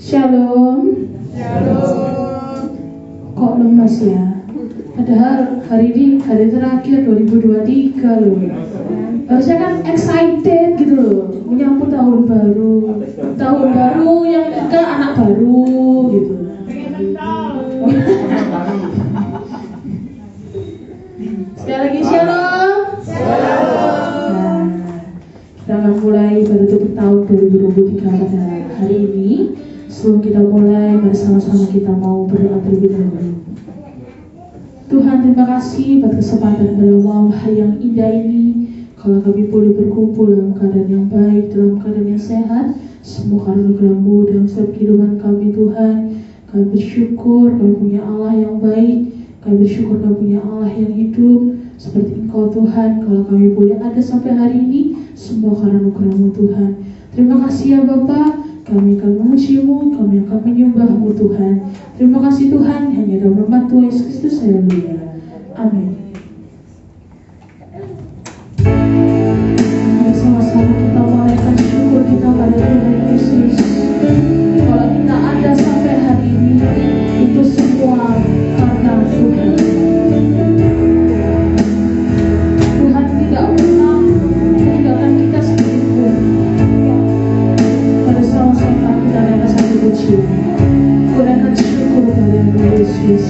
Shalom. Shalom. Kok lemas ya? Padahal hari ini hari terakhir 2023 loh. Harusnya kan excited gitu loh, menyambut tahun baru. Tahun baru yang juga anak baru gitu. Sekali lagi shalom. Nah, kita akan mulai baru tutup tahun 2023 pada hari ini. Sebelum kita mulai, bersama-sama kita mau berdoa terlebih dahulu. Tuhan, terima kasih buat kesempatan pada malam hari yang indah ini. Kalau kami boleh berkumpul dalam keadaan yang baik, dalam keadaan yang sehat, semua karena anugerah-Mu dalam setiap kehidupan kami, Tuhan. Kami bersyukur kami punya Allah yang baik. Kami bersyukur kami punya Allah yang hidup seperti Engkau, Tuhan. Kalau kami boleh ada sampai hari ini, semua karena anugerah-Mu, Tuhan. Terima kasih ya Bapa. Kami akan memuji-Mu, kami akan menyembah-Mu, Tuhan. Terima kasih Tuhan, hanya dalam nama Tuhan Yesus Kristus, haleluya. Amin. Mari sama-sama kita menaikkan syukur kita pada Tuhan Yesus. Kalau kita ada sampai hari ini, itu semua karena Tuhan. Tuhan tidak pernah meninggalkan kita sedikitpun. Mari sama-sama kita naikkan satu puji. Kurangkan syukur pada Tuhan Yesus.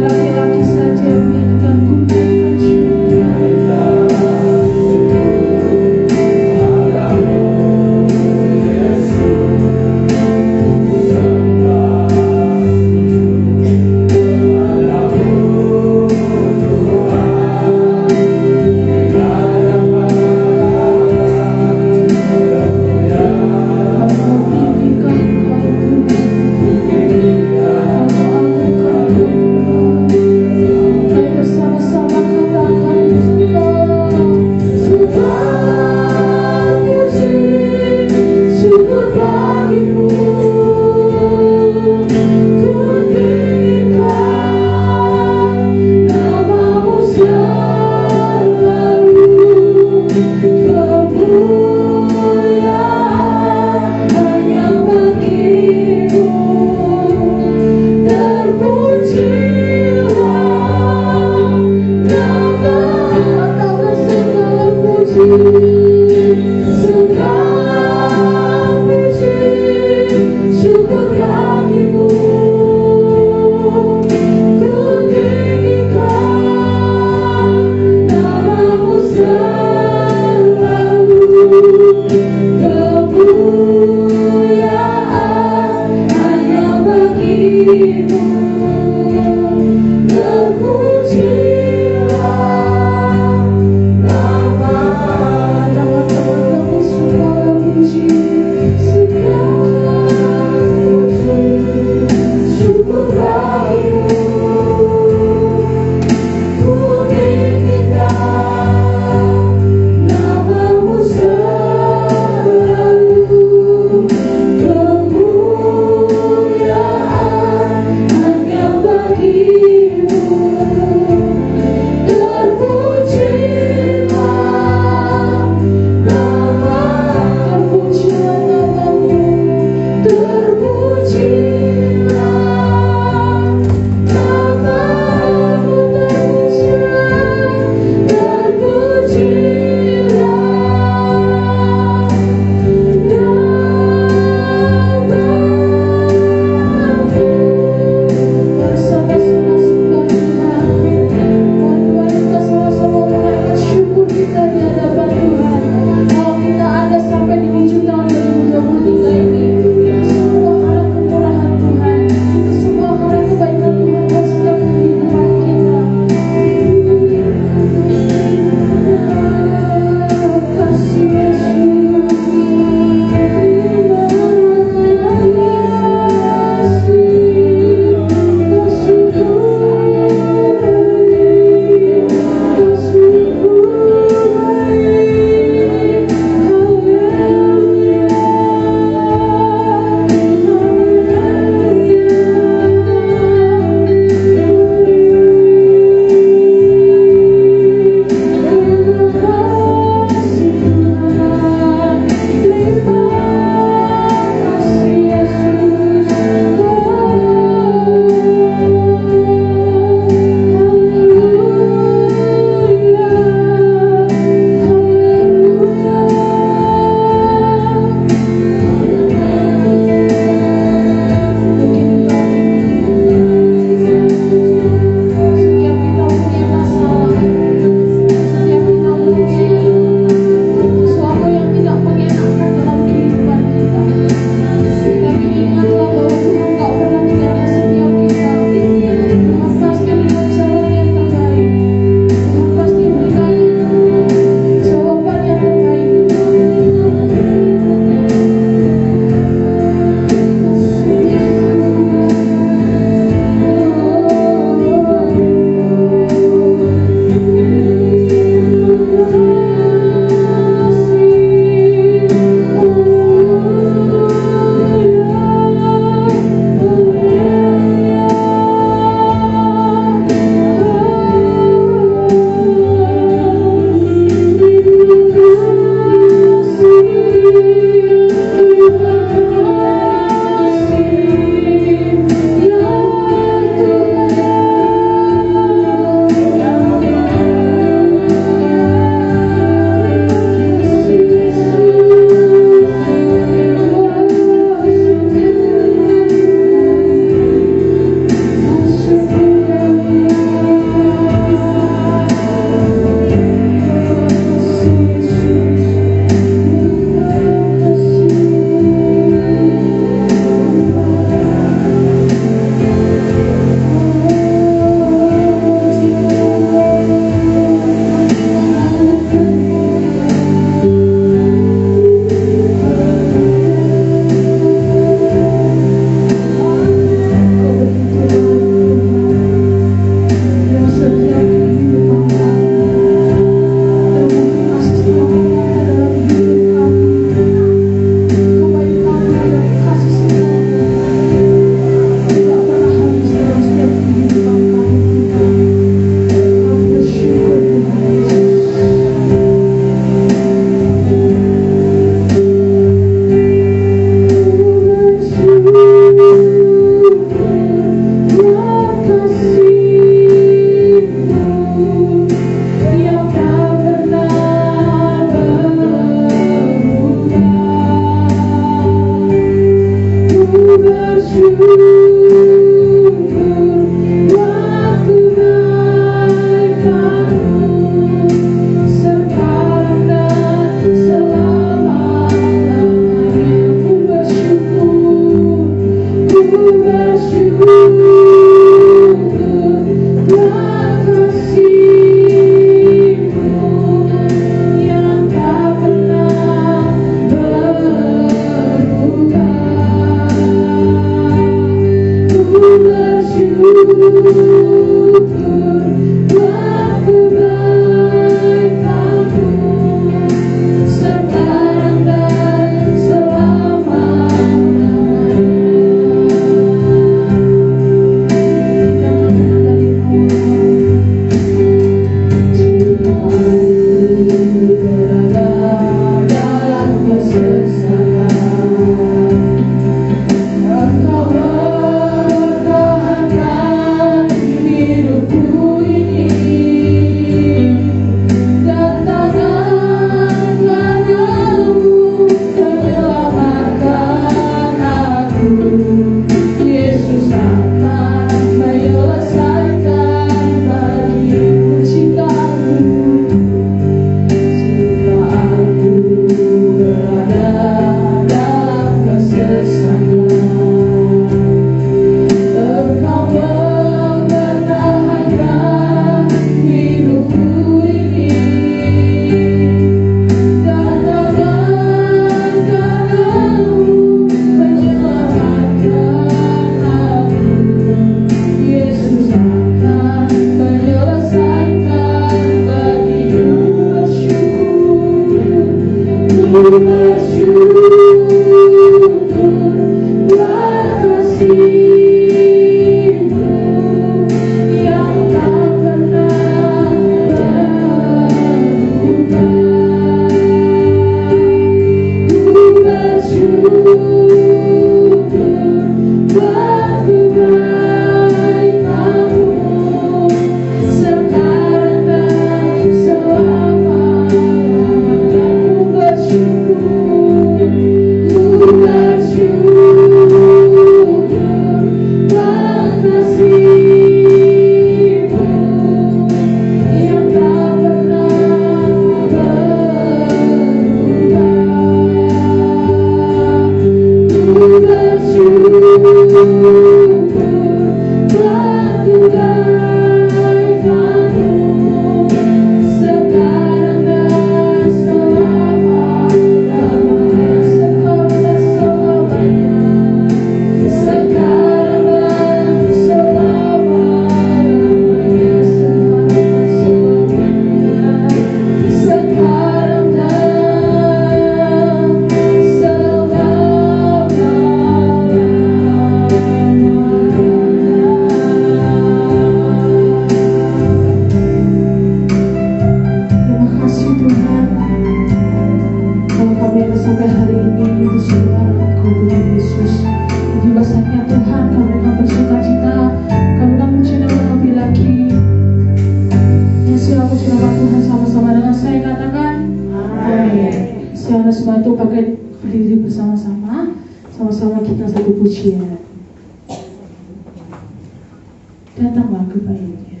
Datanglah kepadanya.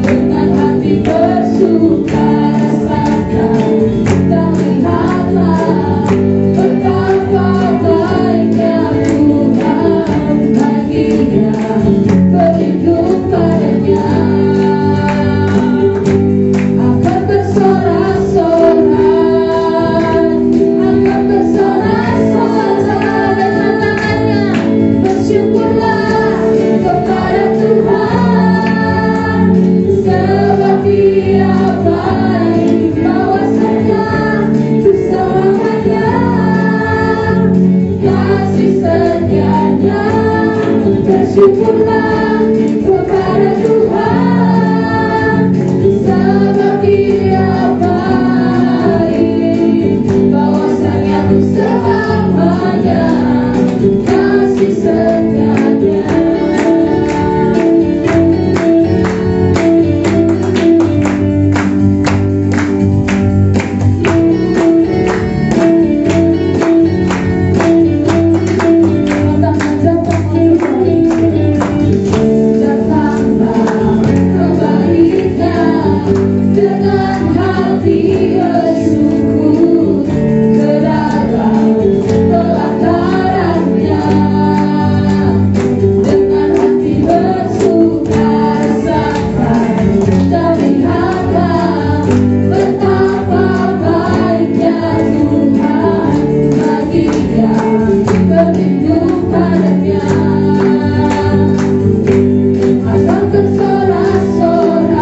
Dengan dengan hati bersyukur ke dalam pelatarannya, dengan hati bersuka-cita kita lihatlah betapa baiknya Tuhan bagi yang berlindung padanya. Akan bersorak-sorak,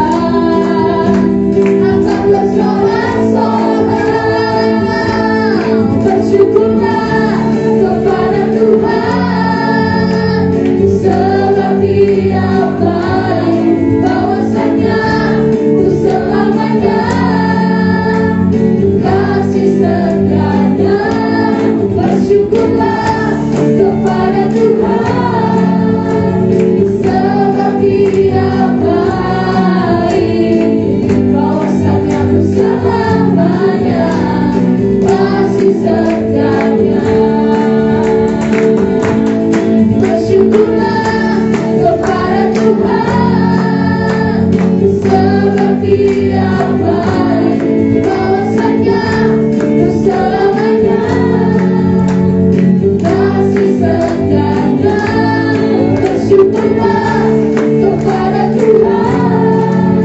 akan bersorak-sorak, bersyukurlah kepada Tuhan, sebab Dia baik, bahwasanya untuk selamanya kasih setianya. Bersyukurlah kepada Tuhan, sebab Dia baik, bahwasanya untuk selamanya kasih setianya. Bersyukurlah kepada Tuhan, sebab Dia baik, bahwasanya untuk selamanya kasih setianya. Bersyukurlah kepada Tuhan,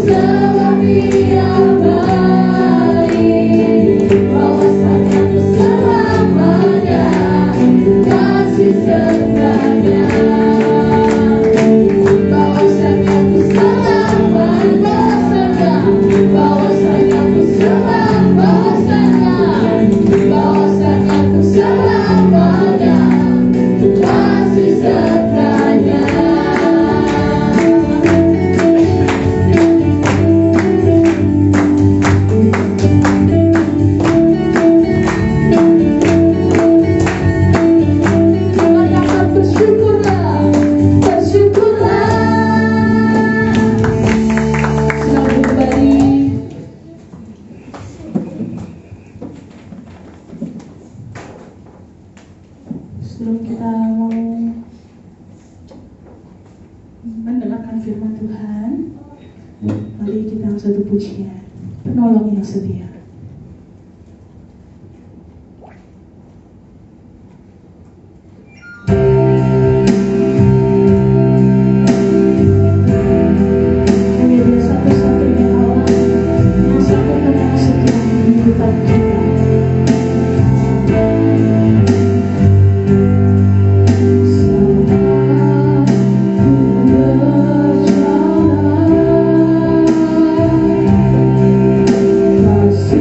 sebab Dia baik, bahwasanya untuk selamanya kasih setianya. Bahwasanya untuk selamanya, bahwasanya untuk selamanya, bahwasanya untuk selamanya kasih setianya. Maka bersyukurlah, bersyukurlah. Selamat kembali. Sebelum kita mau mendengarkan firman Tuhan, mari kita satu pujian, penolong yang setia. Hanya Dia satu-satunya Allah yang sang penolong setia di kehidupan kita. Saat ku berjalan, kasih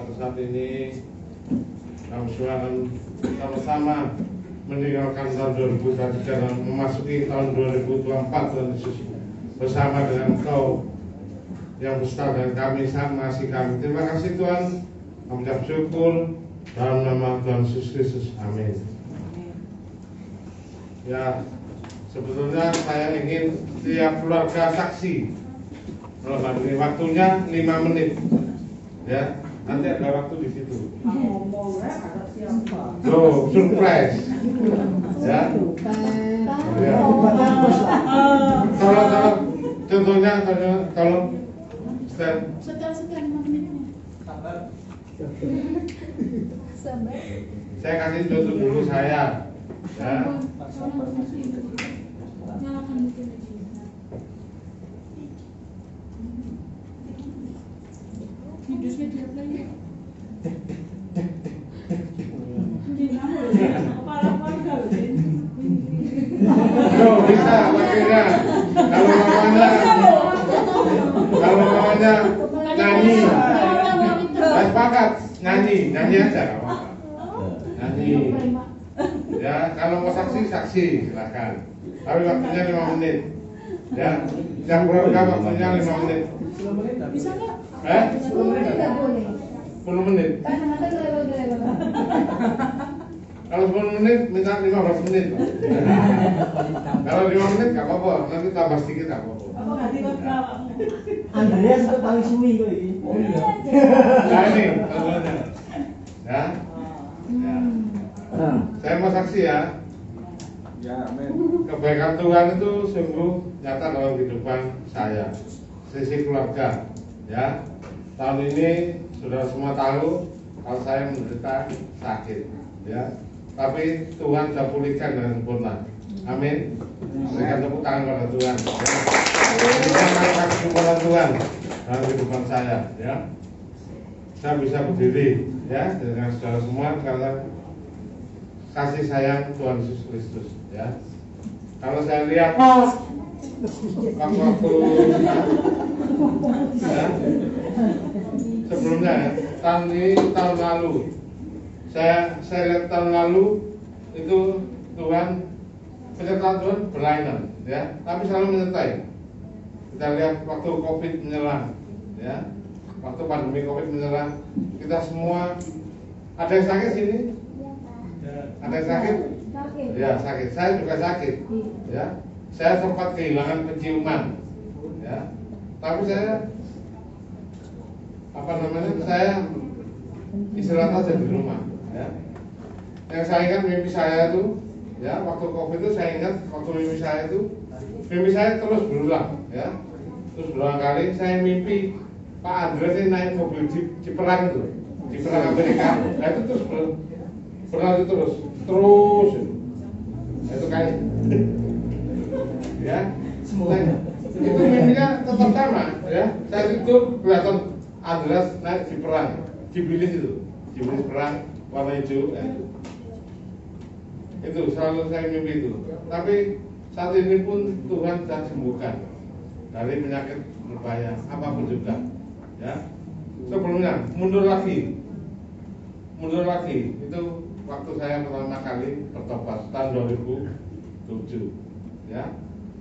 pada saat ini kami semua akan sama-sama meninggalkan tahun 2023 dan memasuki tahun 2024 Tuhan Yesus bersama dengan Engkau yang besar dan kami sama si kami. Terima kasih Tuhan, kami ucap syukur dalam nama Tuhan Yesus Kristus. Amin. Ya, sebetulnya saya ingin tiap keluarga saksi. Kalau ini waktunya 5 menit. Ya, nanti ada waktu di situ. Loh, surprise. Ya. Ya. Tolong, contohnya, tolong. Sekian 5 menitnya. Sabar. Saya kasih contoh dulu saya. Ya. Loh, bisa wakilnya. Kalau mamanya nyanyi, saya sepakat nyanyi aja. Nyanyi. Ya, kalau mau saksi silakan. Tapi waktunya 5 menit. Ya, yang keluarga waktunya 5 menit. Bisa nggak? 10 menit nggak boleh. 10 menit. Kalau 10 menit minta 15 menit. Kalau 5 menit nggak apa-apa, nanti tambah sedikit nggak apa-apa. Andreas itu paling suwi kok ini. Oh iya. Nah ini contohnya. Ya. Ya. Saya mau saksi ya. Ya, amin. Kebaikan Tuhan itu sungguh nyata dalam kehidupan saya, sisi keluarga. Ya. Tahun ini sudah semua tahu kalau saya menderita sakit. Ya. Tapi Tuhan sudah pulihkan dengan sempurna. Amin. Berikan tepuk tangan kepada Tuhan. Ya. Ini sempurna Tuhan dalam kehidupan saya. Ya. Saya bisa berdiri ya dengan saudara semua karena kasih sayang Tuhan Yesus Kristus. Ya. Kalau saya lihat waktu ya, sebelumnya ya, tahun lalu saya lihat tahun lalu itu Tuhan penyertaan Tuhan berlainan ya, tapi selalu menyertai. Kita lihat waktu COVID menyerang ya, waktu pandemi COVID menyerang, kita semua ada yang sakit sini, ada yang sakit, ya sakit. Saya juga sakit, ya. Saya sempat kehilangan penciuman, ya. Tapi saya saya istirahat aja di rumah, ya. Yang saya ingat mimpi saya itu, ya, waktu COVID itu saya ingat waktu mimpi saya terus berulang, ya. Terus berulang kali saya mimpi Pak Andreas ini naik mobil di perang itu, di perang Amerika. Nah itu terus berlanjut terus, nah, itu kayak, ya. Nah, itu mimpinya tetap sama, ya. Saya tidur kelihatan Andreas naik di perang, di bilis itu, di bilis perang warna hijau. Ya. Itu selalu saya mimpi itu. Tapi saat ini pun Tuhan sudah sembuhkan dari penyakit berbahaya apapun juga. Ya, sebelumnya mundur lagi itu waktu saya pertama kali bertobat tahun 2007. Ya,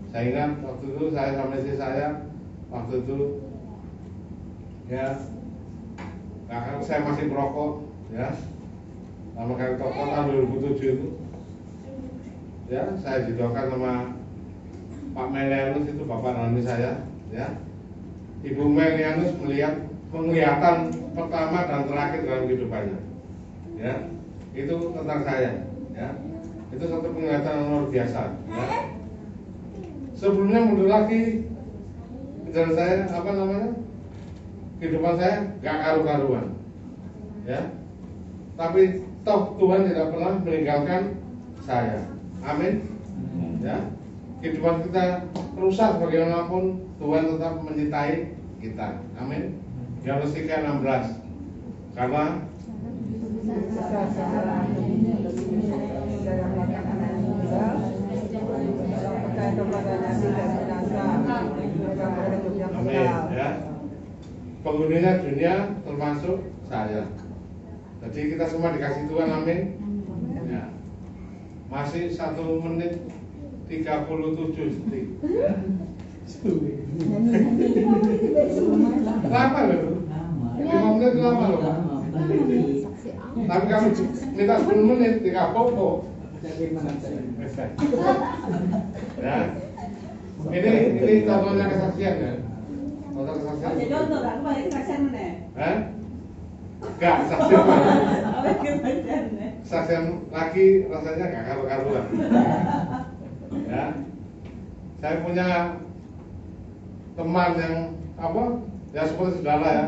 saya ingat waktu itu saya sama istri saya waktu itu ya, karena saya masih merokok ya, pertama kali tobat tahun 2007 itu. Ya, saya didoakan sama Pak Melianus itu bapak nani saya, ya. Ibu Melianus melihat penglihatan pertama dan terakhir dalam kehidupannya, ya. Itu tentang saya, ya. Itu satu penglihatan yang luar biasa, ya. Sebelumnya mundur lagi, jalan saya kehidupan saya gak karu-karuan, ya. Tapi toh Tuhan tidak pernah meninggalkan saya. Amin. Ya, kehidupan kita rusak bagaimanapun Tuhan tetap mencintai kita. Amin. Yohanes 3:16. Karena amin. Ya. Penghuninya dunia termasuk saya. Jadi kita semua dikasih Tuhan, amin. Ya. Masih 1 menit 37 detik. Ya. Lama loh. 5 menit lama loh, Pak. Tapi kami minta 10 menit, tidak apa-apa. Ya. Ini contohnya kesaksian ya. Contoh kesaksian. Jadi contoh kan kemarin kesaksian mana? Hah? Enggak, kesaksian Pak. Kesaksian. Kesaksian lagi rasanya enggak karu-karuan. Ya. Saya punya teman yang apa? Ya seperti saudara ya.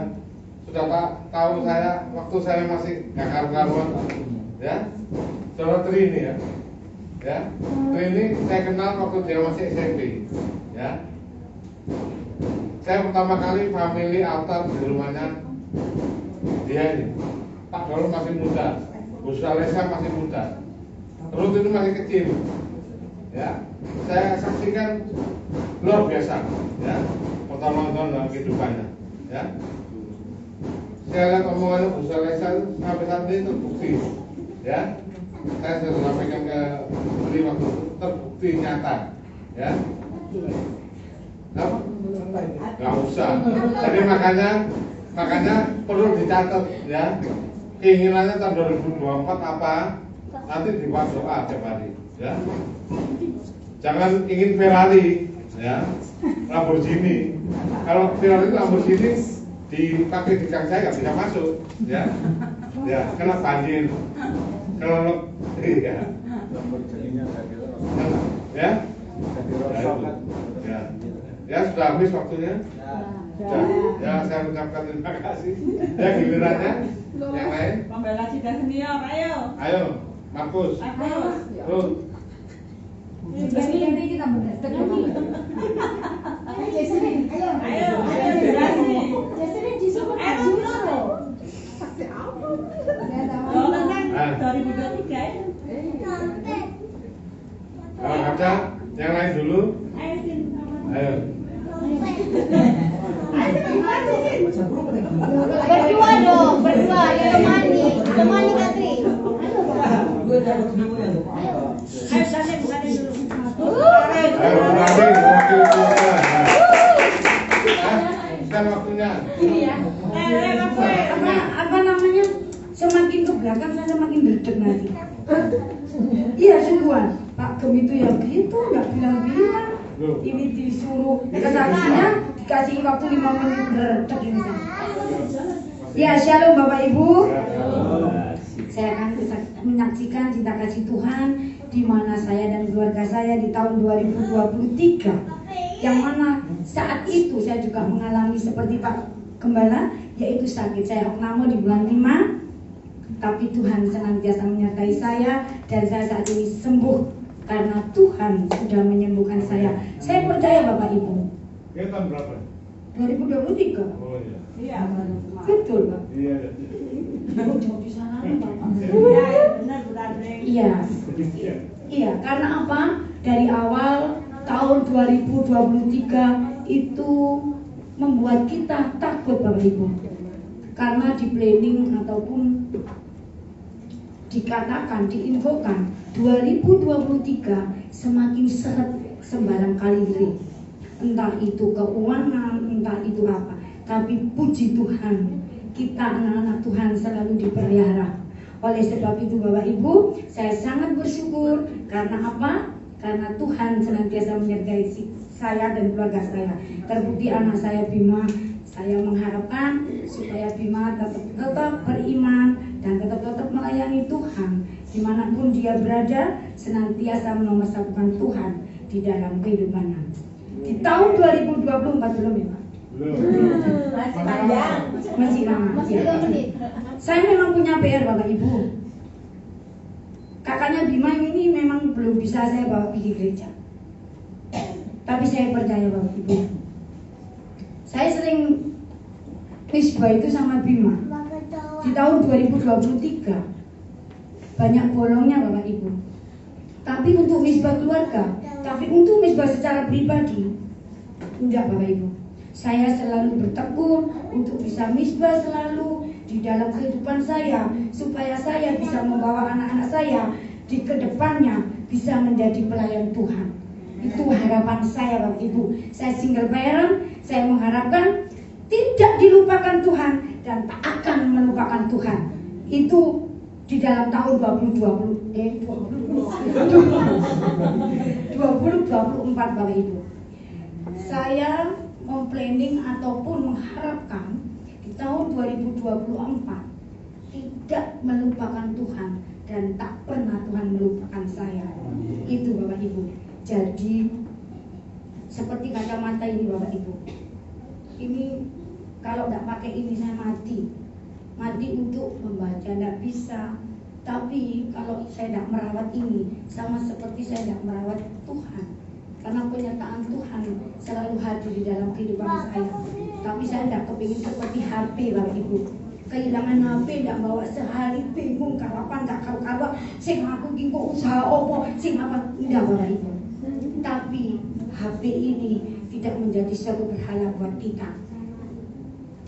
Sudah tahu saya waktu saya masih enggak karu-karuan. Ya. Saudara Trini ya. Ya. Trini saya kenal waktu dia masih SMP. Ya. Saya pertama kali family altar di rumahnya dia ini. Pak Dolo masih muda, Bu Salesa masih muda, Ruth itu masih kecil. Ya, saya saksikan luar biasa. Ya, pertolongan dalam kehidupannya. Ya, saya lihat omongannya Bu Salesa sampai saat ini terbukti. Ya, saya sudah sampaikan ke beliau waktu itu terbukti nyata. Ya. Apa? Gak usah. Jadi makanya perlu dicatat ya. Keinginannya tahun 2024 apa? Nanti dibuat doa tiap hari ya. Jangan ingin Ferrari ya, Lamborghini. Kalau Ferrari itu Lamborghini dipakai di gang saya nggak bisa masuk ya. Ya, kena banjir. Kalau iya. Lamborghini-nya tadi Ya. jadi rosokan. Ya. Ya sudah habis waktunya. Ya saya ucapkan terima kasih. Ya gilirannya yang lain. Pembela cita senior, ayo. Ayo, Markus, Ruth. Jadi kita berdasar. Ayo, durasi. Saksi apa? Oh, tentang 2023 ya. Kalau ada yang lain dulu. Ayo, Sin. Ayo. Berdua dong, berdua. Ditemani Katri. Ayo, Sin, bukain dulu. Ayo, nanti wakil keluarga. Sekarang waktunya. Apa namanya? Semakin ke belakang saya semakin berdek nanti. Iya sungguhan. Pak Gem itu ya gitu, nggak bilang-bilang. Ini disuruh kesananya dikasih waktu 5 menit berdek ini. Ya shalom Bapak Ibu. Saya akan menyaksikan cinta kasih Tuhan di mana saya dan keluarga saya di tahun 2023, yang mana saat itu saya juga mengalami seperti Pak Gembala, yaitu sakit. Saya opname di bulan 5, tapi Tuhan senantiasa menyertai saya dan saya saat ini sembuh karena Tuhan sudah menyembuhkan saya. Saya percaya Bapak Ibu. Kita tahun berapa? 2023. Oh iya. Iya. Betul Pak. Iya. Jauh di sana Bapak. Iya, benar, Neng. Iya. Iya, karena apa? Dari awal tahun 2023 itu membuat kita takut Bapak Ibu. Karena di planning ataupun dikatakan, diinfokan 2023 semakin seret sembarang kali lirik. Entah itu keuangan, entah itu apa. Tapi puji Tuhan, kita anak-anak Tuhan selalu dipelihara. Oleh sebab itu Bapak Ibu, saya sangat bersyukur. Karena apa? Karena Tuhan senantiasa menyertai saya dan keluarga saya. Terbukti anak saya Bima, saya mengharapkan supaya Bima tetap beriman dan tetap melayani Tuhan. Dimanapun dia berada, senantiasa menomorsatukan Tuhan di dalam kehidupannya. Di tahun 2024 belum ya Pak? Masih panjang. Masih lama. Ya. Saya memang punya PR Bapak Ibu. Kakaknya Bima ini memang belum bisa saya bawa pergi gereja. Tapi saya percaya Bapak Ibu. Saya sering misbah itu sama Bima. Di tahun 2023 banyak bolongnya Bapak Ibu. Tapi untuk misbah keluarga, tapi untuk misbah secara pribadi, enggak Bapak Ibu. Saya selalu bertekun untuk bisa misbah selalu di dalam kehidupan saya, supaya saya bisa membawa anak-anak saya di kedepannya bisa menjadi pelayan Tuhan. Itu harapan saya Bapak Ibu. Saya single parent, saya mengharapkan tidak dilupakan Tuhan dan tak akan melupakan Tuhan. Itu di dalam tahun 2024 Bapak Ibu. Saya memplanning ataupun mengharapkan di tahun 2024 tidak melupakan Tuhan dan tak pernah Tuhan melupakan saya. Itu Bapak Ibu. Jadi seperti kacamata ini Bapak Ibu. Ini kalau tidak pakai ini saya mati untuk membaca, tidak bisa. Tapi kalau saya tidak merawat ini, sama seperti saya tidak merawat Tuhan. Karena penyertaan Tuhan selalu hadir di dalam kehidupan saya. Tapi saya tidak kepingin seperti HP Bapak Ibu. Kehilangan HP tidak bawa sehari, bingung kapan tak karu-karuan. Sing aku kingko usaha opo, sing apa tidak Bapak Ibu. Tapi HP ini tidak menjadi suatu berhala buat kita.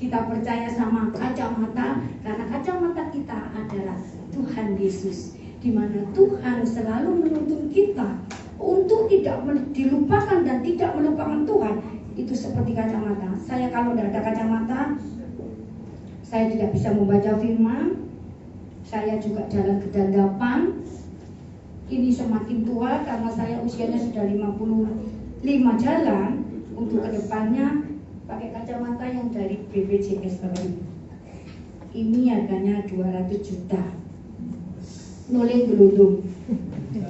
Kita percaya sama kacamata, karena kacamata kita adalah Tuhan Yesus, di mana Tuhan selalu menuntun kita untuk tidak dilupakan dan tidak melupakan Tuhan. Itu seperti kacamata. Saya kalau tidak ada kacamata, saya tidak bisa membaca firman. Saya juga jalan kedandapan. Ini semakin tua karena saya usianya sudah 55 jalan. Untuk kedepannya pakai kacamata yang dari BPJS Bapak Ibu. Ini harganya 200 juta. Noleng gelundung.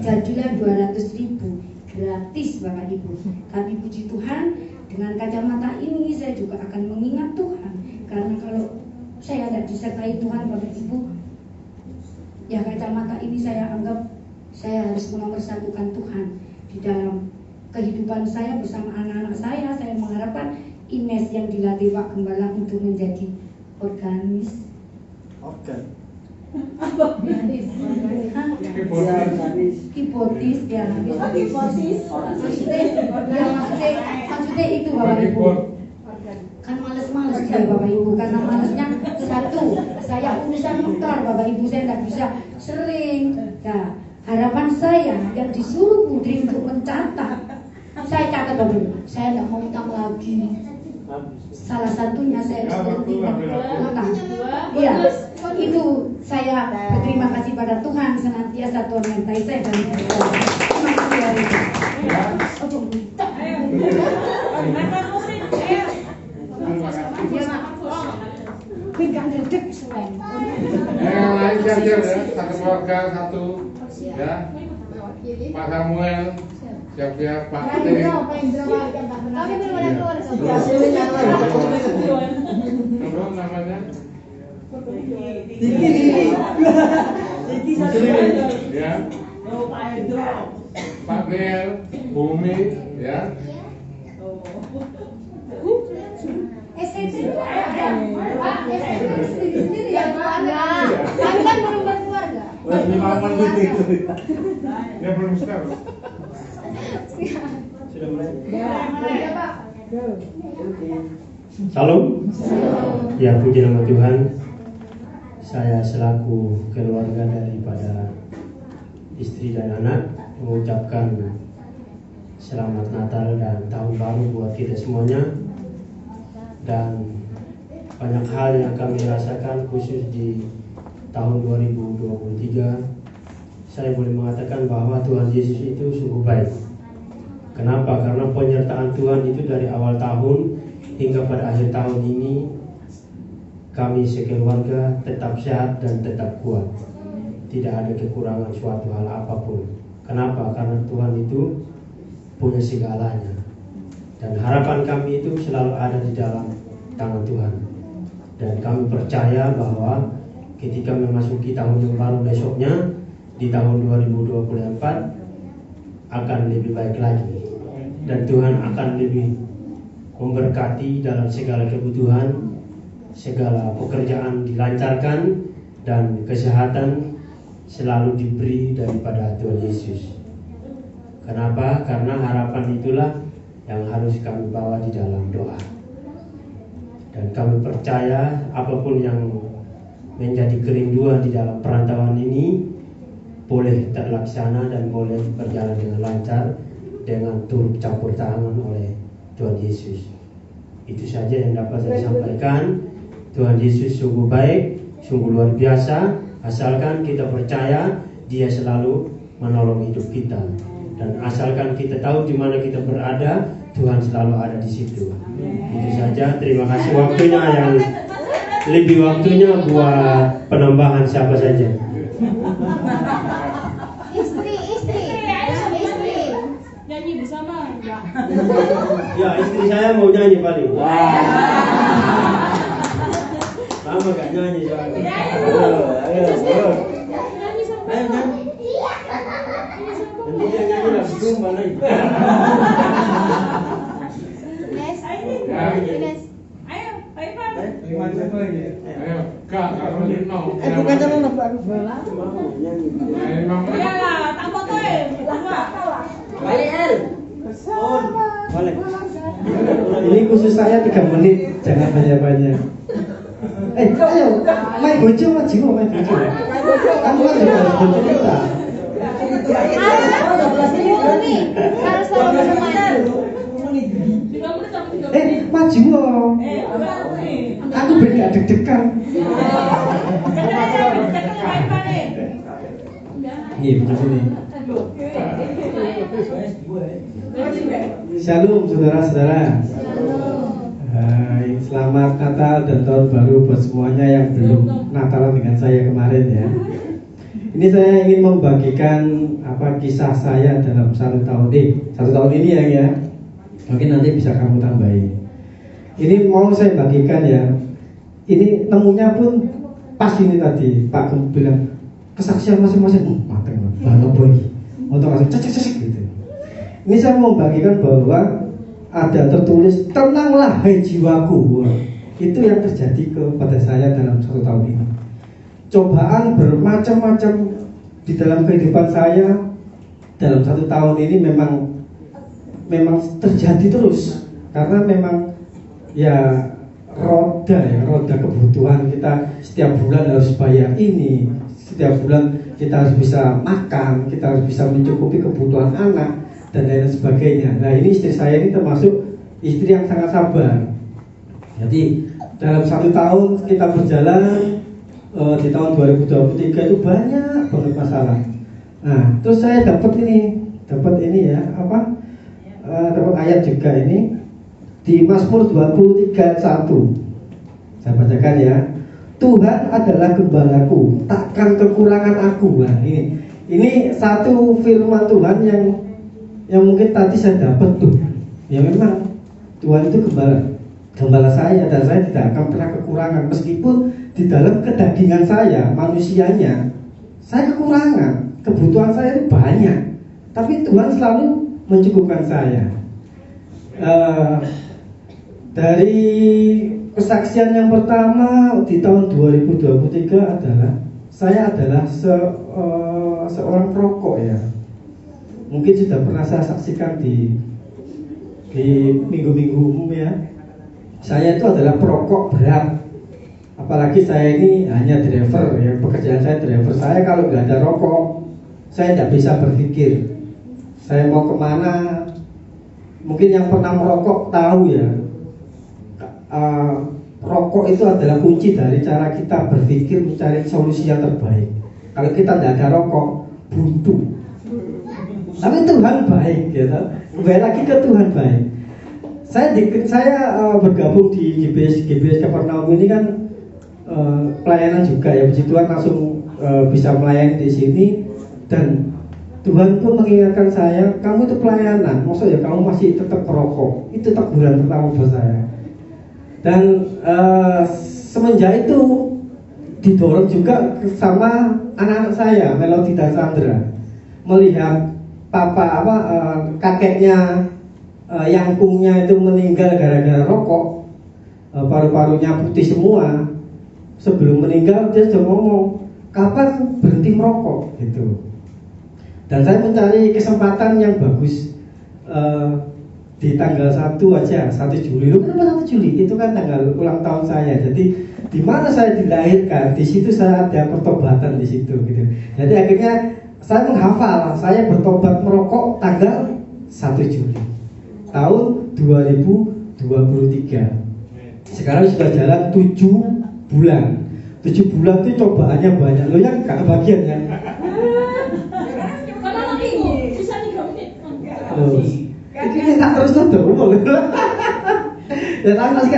Jadilah 200.000 gratis Bapak Ibu. Tapi puji Tuhan, dengan kacamata ini saya juga akan mengingat Tuhan. Karena kalau saya tidak disertai Tuhan Bapak Ibu, ya kacamata ini saya anggap saya harus menomorsatukan Tuhan di dalam kehidupan saya bersama anak-anak saya. Saya mengharapkan Ines yang dilatih Pak Gembala untuk menjadi organis. Hipotis ya. Maksudnya itu Bapak Ibu. Kan males-males ya Bapak Ibu, karena malesnya satu, saya urusan motor Bapak Ibu, saya tidak bisa sering. Nah, harapan saya yang disuruh Putri untuk mencatat, saya catat Bapak Ibu, saya tidak mau utang lagi. Salah satunya saya harus berhenti utang. Iya, itu saya berterima kasih pada Tuhan senantiasa Tuhan menyertai saya dan terima kasih hari ini. Pegang dedek selain. Yang lain siap ya, satu keluarga satu ya. Pak Samuel siap-siap Pak Teh. Kami belum ada keluarga. Apa namanya? Ya. Pak Nel, Bumi ya. Istri sendiri ya keluarga. Kami kan belum berkeluarga. Ya belum start. Sudah mulai. Ya Pak. Salam. Ya puji nama Tuhan. Saya selaku keluarga daripada istri dan anak mengucapkan selamat Natal dan Tahun Baru buat kita semuanya. Dan banyak hal yang kami rasakan khusus di tahun 2023. Saya boleh mengatakan bahwa Tuhan Yesus itu sungguh baik. Kenapa? Karena penyertaan Tuhan itu dari awal tahun hingga pada akhir tahun ini kami sekeluarga tetap sehat dan tetap kuat. Tidak ada kekurangan suatu hal apapun. Kenapa? Karena Tuhan itu punya segalanya. Dan harapan kami itu selalu ada di dalam tangan Tuhan. Dan kami percaya bahwa ketika memasuki tahun yang baru besoknya, di tahun 2024 akan lebih baik lagi. Dan Tuhan akan lebih memberkati dalam segala kebutuhan, segala pekerjaan dilancarkan, dan kesehatan selalu diberi daripada Tuhan Yesus. Kenapa? Karena harapan itulah yang harus kami bawa di dalam doa. Dan kami percaya apapun yang menjadi kerinduan di dalam perantauan ini boleh terlaksana dan boleh berjalan dengan lancar dengan turut campur tangan oleh Tuhan Yesus. Itu saja yang dapat saya sampaikan. Tuhan Yesus sungguh baik, sungguh luar biasa, asalkan kita percaya Dia selalu menolong hidup kita, dan asalkan kita tahu di mana kita berada, Tuhan selalu ada di situ. Itu saja. Terima kasih waktunya, yang lebih waktunya buat penambahan siapa saja. Istri. Nyanyi bersama enggak? Ya, istri saya mau nyanyi paling. Lama gak nyanyi soalnya. Ayo. Nyanyi sama. Ayo nyanyi. Nanti dia nyanyi lagu Tumbang lagi. Ines. Ayo, Pak Ivan. Ayo, Kak Carolino. Bukan calon Pak. Iyalah, tak fotoin. Balik El. Boleh. Ini khusus saya 3 menit, jangan banyak-banyak. Ayo, main bojo maju, main bojo. Kamu kan juga harus bojo kita. Harus tahu semuanya. Maju loh. Aku beda deg-degan. Iya, begini nih. Shalom saudara-saudara. Selamat Natal dan Tahun Baru buat semuanya yang belum Natalan dengan saya kemarin ya. Ini saya ingin membagikan kisah saya dalam 1 tahun ini ya. Mungkin nanti bisa kamu tambahin. Ini mau saya bagikan ya. Ini nemunya pun pas ini tadi Pak Gem bilang kesaksian masing-masing. Mateng banget boy. Untuk langsung cek gitu. Ini saya mau bagikan bahwa ada tertulis, tenanglah hai jiwaku. Itu yang terjadi kepada saya dalam 1 tahun ini. Cobaan bermacam-macam di dalam kehidupan saya dalam 1 tahun ini memang terjadi terus, karena memang ya roda kebutuhan kita setiap bulan harus bayar ini, setiap bulan kita harus bisa makan, kita harus bisa mencukupi kebutuhan anak dan lain sebagainya. Nah, ini istri saya ini termasuk istri yang sangat sabar. Jadi dalam 1 tahun kita berjalan, di tahun 2023 itu banyak banget masalah. Nah, terus saya dapat ini ya, dapat ayat juga ini di Mazmur 23 ayat 1. Saya bacakan ya. Tuhan adalah gembalaku, takkan kekurangan aku. Nah, ini satu firman Tuhan yang mungkin tadi saya dapat tuh. Ya memang Tuhan itu gembala saya, dan saya tidak akan pernah kekurangan, meskipun di dalam kedagingan saya, manusianya, saya kekurangan, kebutuhan saya itu banyak, tapi Tuhan selalu mencukupkan saya. Dari kesaksian yang pertama di tahun 2023 adalah saya adalah seorang perokok ya. Mungkin sudah pernah saya saksikan di minggu-minggu umum ya. Saya itu adalah perokok berat. Apalagi saya ini hanya driver ya, pekerjaan saya driver. Saya kalau nggak ada rokok, saya tidak bisa berpikir saya mau kemana. Mungkin yang pernah merokok tahu ya, rokok itu adalah kunci dari cara kita berpikir mencari solusi yang terbaik. Kalau kita tidak ada rokok, buntu. Tapi Tuhan baik, gitu. Kembali lagi ke Tuhan baik. Saya bergabung di GBS Kapernaum ini kan pelayanan juga ya. Puji Tuhan langsung bisa melayani di sini, dan Tuhan pun mengingatkan saya, kamu itu pelayanan, maksudnya kamu masih tetap merokok. Itu teguran pertama buat saya. Dan semenjak itu didorong juga sama anak-anak saya, Melody dan Sandra, melihat kakeknya yangkungnya itu meninggal gara-gara rokok, paru-parunya putih semua. Sebelum meninggal dia sudah ngomong, kapan berhenti merokok gitu. Dan saya mencari kesempatan yang bagus, di tanggal 1 aja, 1 Juli. Lu kenapa 1 Juli? Itu kan tanggal ulang tahun saya. Jadi di mana saya dilahirkan, di situ saya ada pertobatan di situ gitu. Jadi akhirnya saya menghafal, saya bertobat merokok tanggal 1 Juli tahun 2023. Sekarang sudah jalan 7 bulan. 7 bulan itu cobaannya banyak. Lo yang gak kebagian kan? Karena lagi bisa 3 menit. Ini tak terus tuh. Dan aku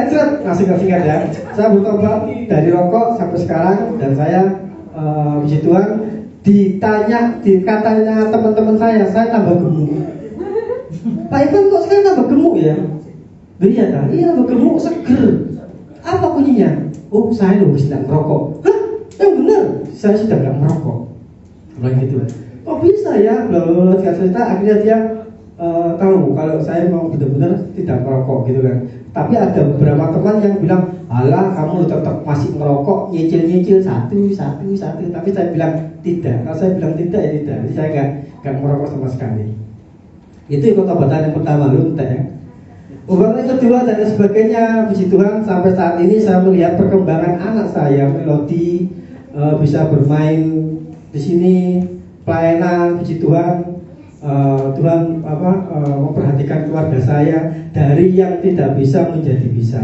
masih singkat ya. Saya bertobat dari rokok sampai sekarang dan saya puji Tuhan dikatanya teman-teman saya tambah gemuk. Pak Ivan kok sekarang tambah gemuk ya? Iya kan? Iya tambah gemuk, seger. Apa kuncinya? Oh saya loh sedang merokok. Hah? Yang benar, saya sudah nggak merokok. Kayak gitu. Kok bisa ya? Lalu cerita akhirnya dia tahu kalau saya mau benar-benar tidak merokok gitu kan. Tapi ada beberapa teman yang bilang, alah kamu tetap masih merokok, nyicil satu. Tapi saya bilang tidak. Kalau saya bilang tidak ya tidak. Jadi saya nggak merokok sama sekali. Itu pertobatan yang pertama, lu entah ya. Yang kedua dan sebagainya, puji Tuhan sampai saat ini saya melihat perkembangan anak saya, Melody bisa bermain di sini, pelayanan, puji Tuhan. Tuhan memperhatikan keluarga saya dari yang tidak bisa menjadi bisa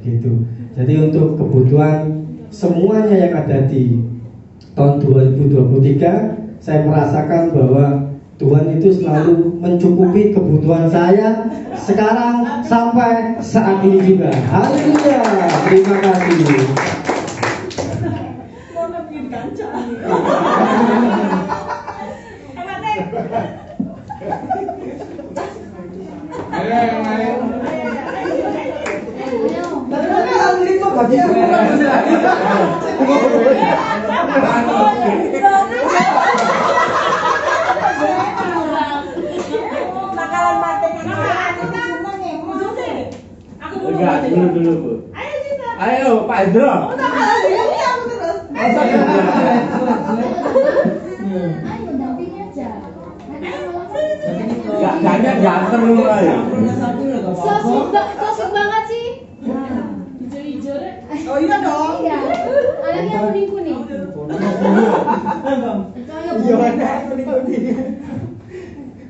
gitu. Jadi untuk kebutuhan semuanya yang ada di tahun 2023 saya merasakan bahwa Tuhan itu selalu mencukupi kebutuhan saya sekarang sampai saat ini juga. Haleluya. Terima kasih. Ayo yang lain. Enggak, dulu Bu. Ayo Pak Indro. Enggak ganteng lu ayo. Sosok banget sih. Hijau-hijau deh. Oh iya dong. Iya. Anaknya kuning-kuning.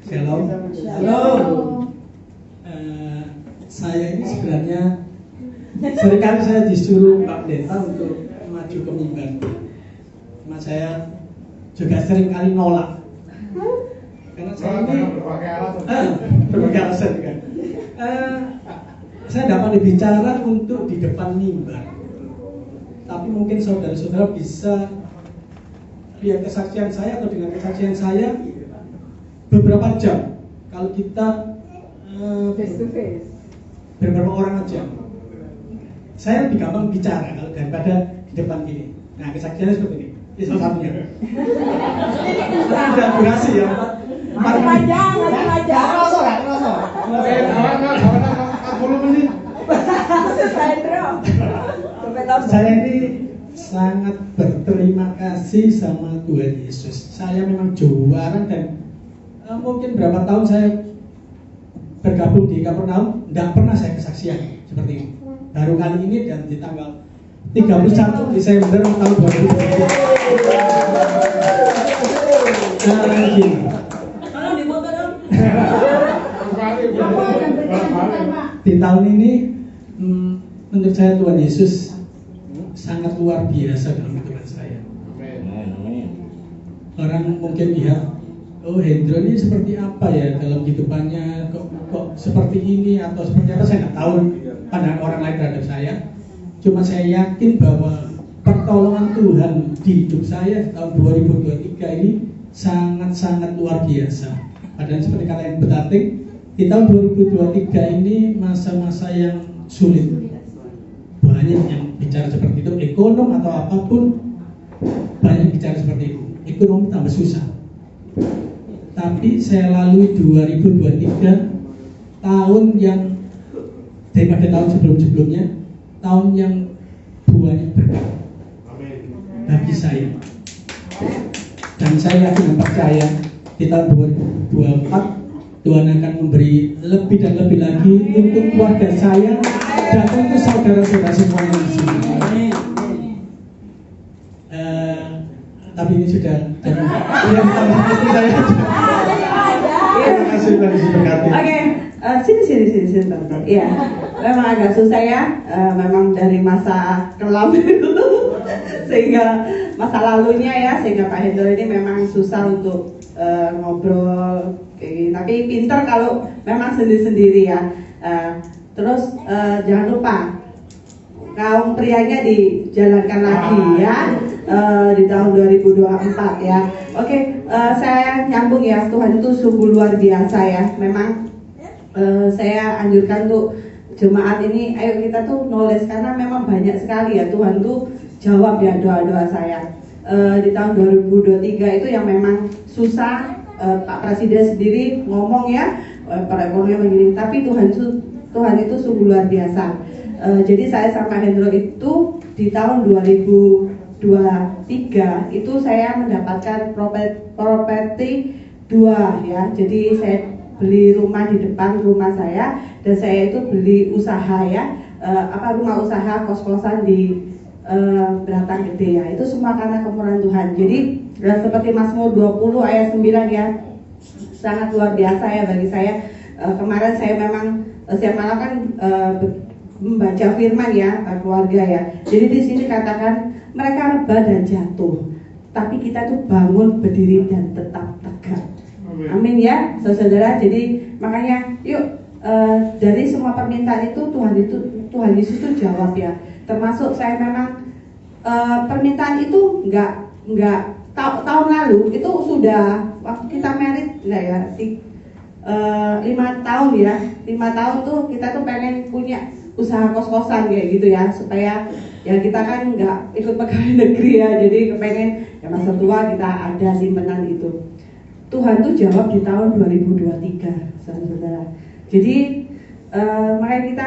Shalom. Saya ini sebenarnya seringkali saya disuruh Pak Pendeta untuk maju ke mimbar. Cuma saya juga seringkali nolak. Karena saya ini berbagai alasan juga. Saya dapat bicara untuk di depan mimbar. Tapi mungkin saudara-saudara bisa lihat kesaksian saya atau dengan kesaksian saya beberapa jam. Kalau kita face to face beberapa orang aja, saya lebih gampang bicara kalau daripada di depan gini. Nah kesaksiannya seperti ini. Ini salah satunya. Ada durasi ya. 4 jam. Saya ini sangat berterima kasih sama Tuhan Yesus. Saya memang juara dan mungkin berapa tahun saya bergabung di Kapernaum, tidak pernah saya kesaksian seperti ini. Baru kali ini dan di tanggal 31 Desember tahun 2020. Di tahun ini menurut saya Tuhan Yesus sangat luar biasa dalam kehidupan saya. Orang mungkin lihat, oh Hendro ini seperti apa ya dalam kehidupannya, kok seperti ini atau seperti apa, saya nggak tahu pandangan orang lain terhadap saya. Cuma saya yakin bahwa pertolongan Tuhan di hidup saya tahun 2023 ini sangat-sangat luar biasa. Padahal seperti kata yang berarti di tahun 2023 ini masa-masa yang sulit. Banyak yang bicara seperti itu, ekonom atau apapun banyak bicara seperti itu. Ekonomi tambah susah. Tapi saya lalui 2023 tahun yang daripada tahun sebelum-sebelumnya, tahun yang buahnya berkah bagi saya. Dan saya yakin dan percaya di tahun 2024 Tuhan akan memberi lebih dan lebih lagi untuk keluarga saya dan untuk saudara-saudara semuanya di sini. tapi ini sudah jangan istri saya. Terima kasih Tuhan Yesus berkati. Oke, sini teman-teman. Iya, memang agak susah ya, memang dari masa kelam dulu sehingga masa lalunya ya, sehingga Pak Hendro ini memang susah untuk ngobrol kayak gini. Tapi pinter kalau memang sendiri-sendiri ya. Terus jangan lupa kaum prianya dijalankan lagi ya di tahun 2024 ya. Oke, saya nyambung ya, Tuhan itu sungguh luar biasa ya. Memang saya anjurkan untuk jemaat ini, ayo kita tuh nulis karena memang banyak sekali ya Tuhan tuh jawab ya doa-doa saya. Di tahun 2023 itu yang memang susah, Pak Presiden sendiri ngomong ya, perekonomian begini, tapi Tuhan itu sungguh luar biasa. Jadi saya sama Hendro itu di tahun 2023 itu saya mendapatkan properti 2 ya. Jadi saya beli rumah di depan rumah saya dan saya itu beli usaha ya, rumah usaha kos-kosan di Beratang Gede ya. Itu semua karena kemurahan Tuhan. Jadi seperti Mazmur 20 ayat 9 ya, sangat luar biasa ya bagi saya. Kemarin saya memang setiap malam kan membaca firman ya, keluarga ya. Jadi di sini katakan mereka rebah dan jatuh, tapi kita tuh bangun, berdiri dan tetap tegak. Amin ya, saudara. Jadi makanya yuk dari semua permintaan itu Tuhan Yesus tuh jawab ya. Termasuk saya memang permintaan itu nggak tahun lalu itu sudah waktu kita married lah ya. 5 tahun ya, 5 tahun tuh kita tuh pengen punya usaha kos-kosan kayak gitu ya, supaya ya kita kan nggak ikut pegawai negeri ya, jadi kepengen ya masa tua kita ada simpanan itu. Tuhan tuh jawab di tahun 2023 saudara. Jadi makanya kita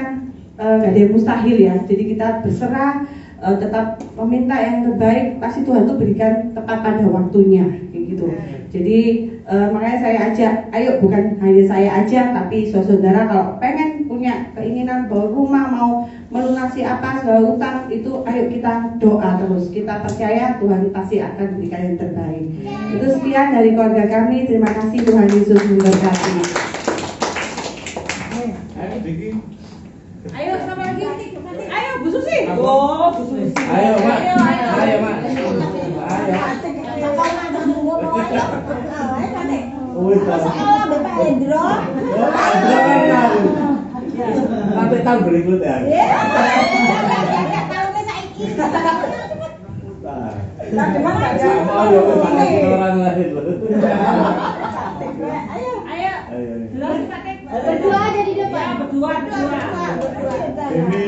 nggak ada yang mustahil ya, jadi kita berserah, tetap meminta yang terbaik, pasti Tuhan tuh berikan tepat pada waktunya kayak gitu. Jadi makanya saya ajak, ayo bukan hanya saya aja, tapi saudara kalau pengen punya keinginan bawa rumah, mau melunasi apa segala utang itu, ayo kita doa terus, kita percaya Tuhan pasti akan berikan yang terbaik. Itu sekian dari keluarga kami, terima kasih, Tuhan Yesus memberkati. Ayo sama lagi. Ayo Bu Susi. Oh, Bu Susi. Ayo, Mak. Ayo, Mak. Sekolah Bapak Hendro. Sampai tahun berikutnya. Tahunnya saiki. Orang lain loh. Ayo. Berdua ada di depan. Berdua. Ini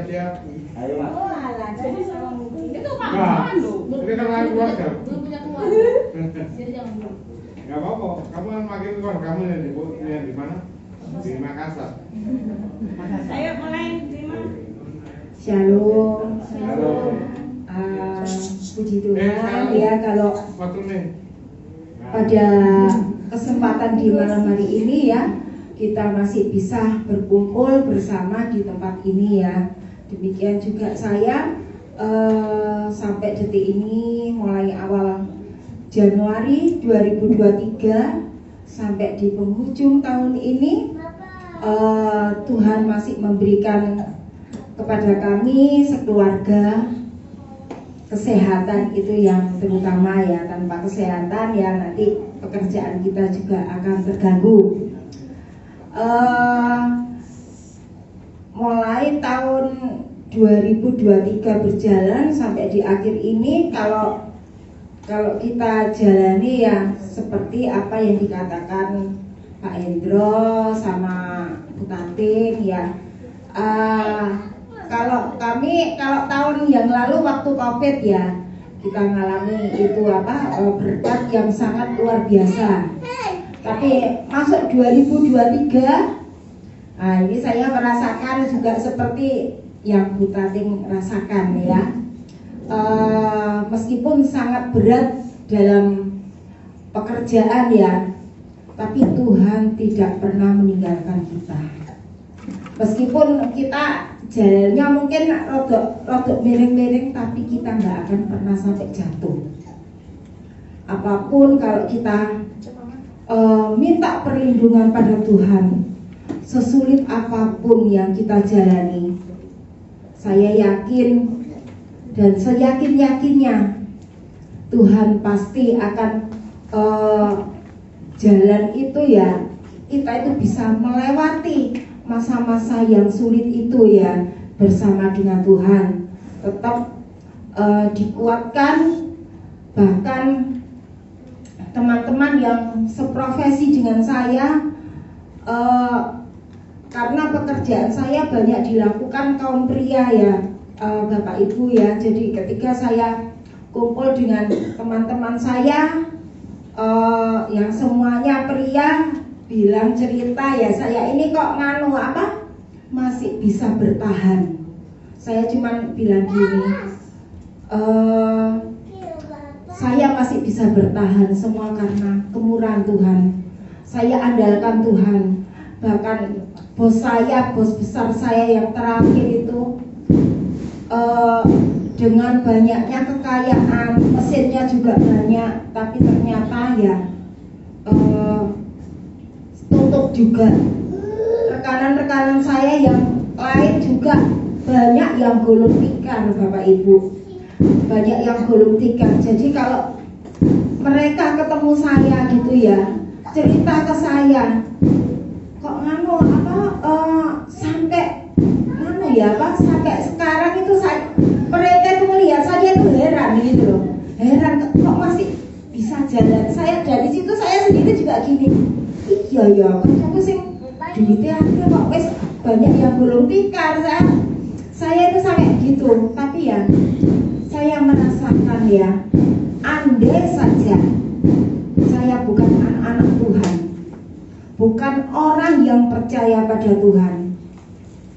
siap. Ayo, Mak. Itu Pak. Ini kan lain keluarga. Belum punya keluarga. Jadi jangan dulu. Gak apa-apa, kamu kan makin keluar, kamu yang di mana? Di Makassar. Ayo mulai terima. Shalom. Halo. Puji Tuhan ya, kalau Waktu nih. pada kesempatan di malam hari ini ya, kita masih bisa berkumpul bersama di tempat ini ya. Demikian juga saya sampai detik ini, mulai awal Januari 2023 sampai di penghujung tahun ini, Tuhan masih memberikan kepada kami sekeluarga kesehatan, itu yang terutama ya. Tanpa kesehatan ya nanti pekerjaan kita juga akan terganggu. Mulai tahun 2023 berjalan sampai di akhir ini, kalau kita jalani ya seperti apa yang dikatakan Pak Hendro sama Bu Tating ya. Kalau tahun yang lalu waktu COVID ya, kita ngalami itu berkat yang sangat luar biasa. Tapi masuk 2023, nah ini saya merasakan juga seperti yang Bu Tating rasakan ya. Meskipun sangat berat dalam pekerjaan ya, tapi Tuhan tidak pernah meninggalkan kita. Meskipun kita jalannya mungkin rodok miring-miring, tapi kita nggak akan pernah sampai jatuh. apapun kalau kita minta perlindungan pada Tuhan, sesulit apapun yang kita jalani, saya yakin dan seyakin-yakinnya Tuhan pasti akan jalan itu ya, kita itu bisa melewati masa-masa yang sulit itu ya bersama dengan Tuhan. Tetap dikuatkan, bahkan teman-teman yang seprofesi dengan saya, karena pekerjaan saya banyak dilakukan kaum pria ya, Bapak Ibu ya. Jadi ketika saya kumpul dengan teman-teman saya yang semuanya pria, bilang cerita ya, saya ini kok nganu apa masih bisa bertahan. Saya cuma bilang gini, saya masih bisa bertahan semua karena kemurahan Tuhan. Saya andalkan Tuhan. Bahkan bos saya, bos besar saya yang terakhir itu dengan banyaknya kekayaan, mesinnya juga banyak, tapi ternyata ya tutup juga. Rekan-rekan saya yang lain juga banyak yang gulung tikar, Bapak Ibu, banyak yang gulung tikar. Jadi kalau mereka ketemu saya gitu ya, cerita ke saya, kok nganu apa sampai nganu ya apa sampai sekarang itu mereka itu melihat saya itu heran gitu loh, heran kok masih bisa jalan. Saya dari situ saya sendiri juga gini, iya ya kan aku sing duitnya kok wes banyak yang belum tikar. Saya itu sampai gitu, tapi ya saya merasakan ya, andai saja saya bukan anak-anak Tuhan, bukan orang yang percaya pada Tuhan,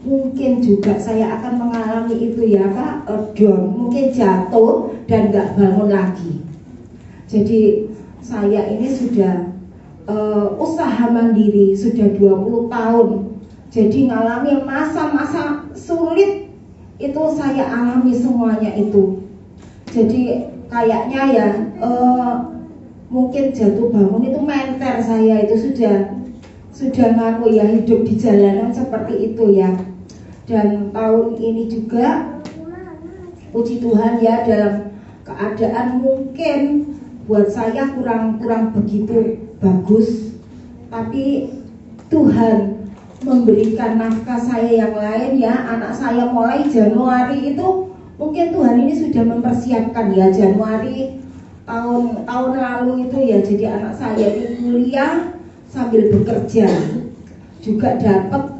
mungkin juga saya akan mengalami itu ya Pak, down, mungkin jatuh dan gak bangun lagi. Jadi saya ini sudah usaha mandiri sudah 20 tahun. Jadi ngalami masa-masa sulit itu saya alami semuanya itu. Jadi kayaknya ya mungkin jatuh bangun itu mental saya itu sudah nganu ya, hidup di jalanan seperti itu ya. Dan tahun ini juga puji Tuhan ya, dalam keadaan mungkin buat saya kurang begitu bagus, tapi Tuhan memberikan nafkah saya yang lain ya. Anak saya mulai Januari itu mungkin Tuhan ini sudah mempersiapkan ya, Januari tahun lalu itu ya. Jadi anak saya ini kuliah sambil bekerja, juga dapat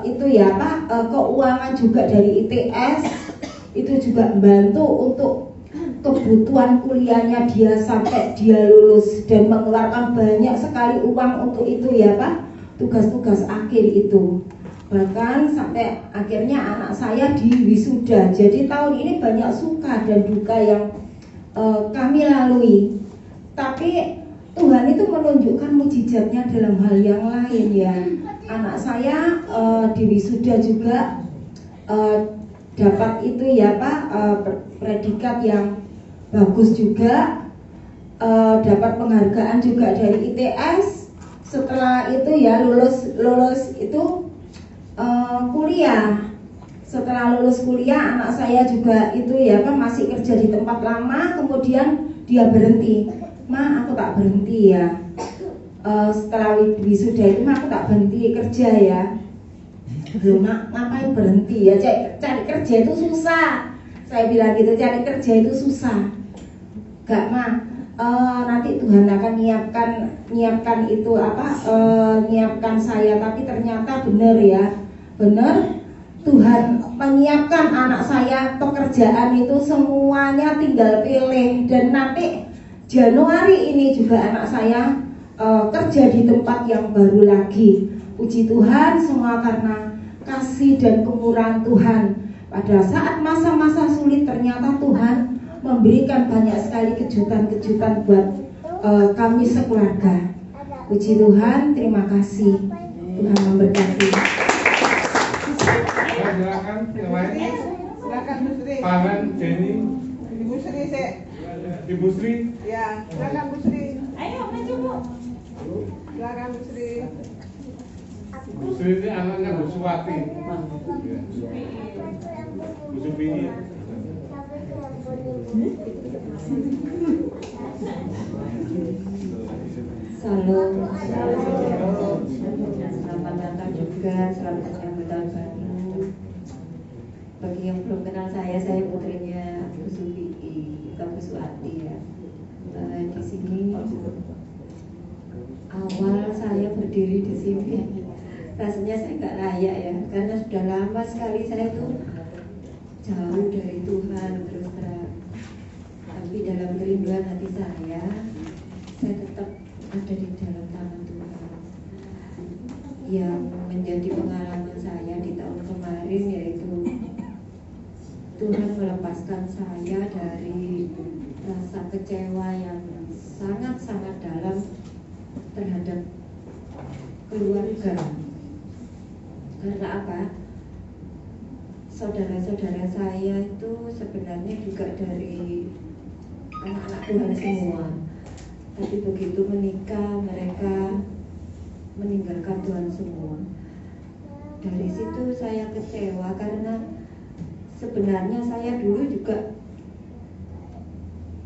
itu ya Pak, keuangan juga dari ITS, itu juga membantu untuk kebutuhan kuliahnya dia sampai dia lulus, dan mengeluarkan banyak sekali uang untuk itu ya Pak, tugas-tugas akhir itu. Bahkan sampai akhirnya anak saya di wisuda. Jadi tahun ini banyak suka dan duka yang kami lalui, tapi Tuhan itu menunjukkan mujizatnya dalam hal yang lain ya. Anak saya di wisuda juga dapat itu ya Pak, predikat yang bagus juga, dapat penghargaan juga dari ITS. Setelah itu ya lulus itu kuliah. Setelah lulus kuliah anak saya juga itu ya Pak masih kerja di tempat lama, kemudian dia berhenti. Ma, aku tak berhenti ya. Setelah wisuda itu aku tak berhenti kerja ya. Loh Mak, ngapain berhenti ya? Cari kerja itu susah. Saya bilang gitu, cari kerja itu susah. Gak Ma, nanti Tuhan akan nyiapkan itu apa, nyiapkan saya. Tapi ternyata benar ya, benar Tuhan menyiapkan anak saya pekerjaan itu semuanya tinggal pilih. Dan nanti Januari ini juga anak saya kerja di tempat yang baru lagi. Puji Tuhan, semua karena kasih dan kemurahan Tuhan. Pada saat masa-masa sulit ternyata Tuhan memberikan banyak sekali kejutan-kejutan buat kami sekeluarga. Puji Tuhan, terima kasih. Tuhan memberkati. Silakan yang lain. Silakan Bu Sri. Pangan Jenny. Bu Sri. Ibu Sri. Ya, silakan Bu Sri. Ayo maju Bu. Silakan Bu Sri. Bu Sri ini anaknya Bu Suwati. Bu Supini. Salam. Selamat datang juga, selamat menyambut tahun baru. Bagi yang belum kenal saya putrinya Bu Supini, bukan Bu Suwati ya. Di sini awal saya berdiri di sini, rasanya saya nggak layak ya, karena sudah lama sekali saya tuh jauh dari Tuhan terus terang. Tapi dalam kerinduan hati saya tetap ada di dalam tangan Tuhan. Yang menjadi pengalaman saya di tahun kemarin yaitu Tuhan melepaskan saya dari rasa kecewa yang sangat-sangat dalam terhadap keluarga. Karena apa? Saudara-saudara saya itu sebenarnya juga dari anak-anak Tuhan semua. Tapi begitu menikah, mereka meninggalkan Tuhan semua. Dari situ saya kecewa karena sebenarnya saya dulu juga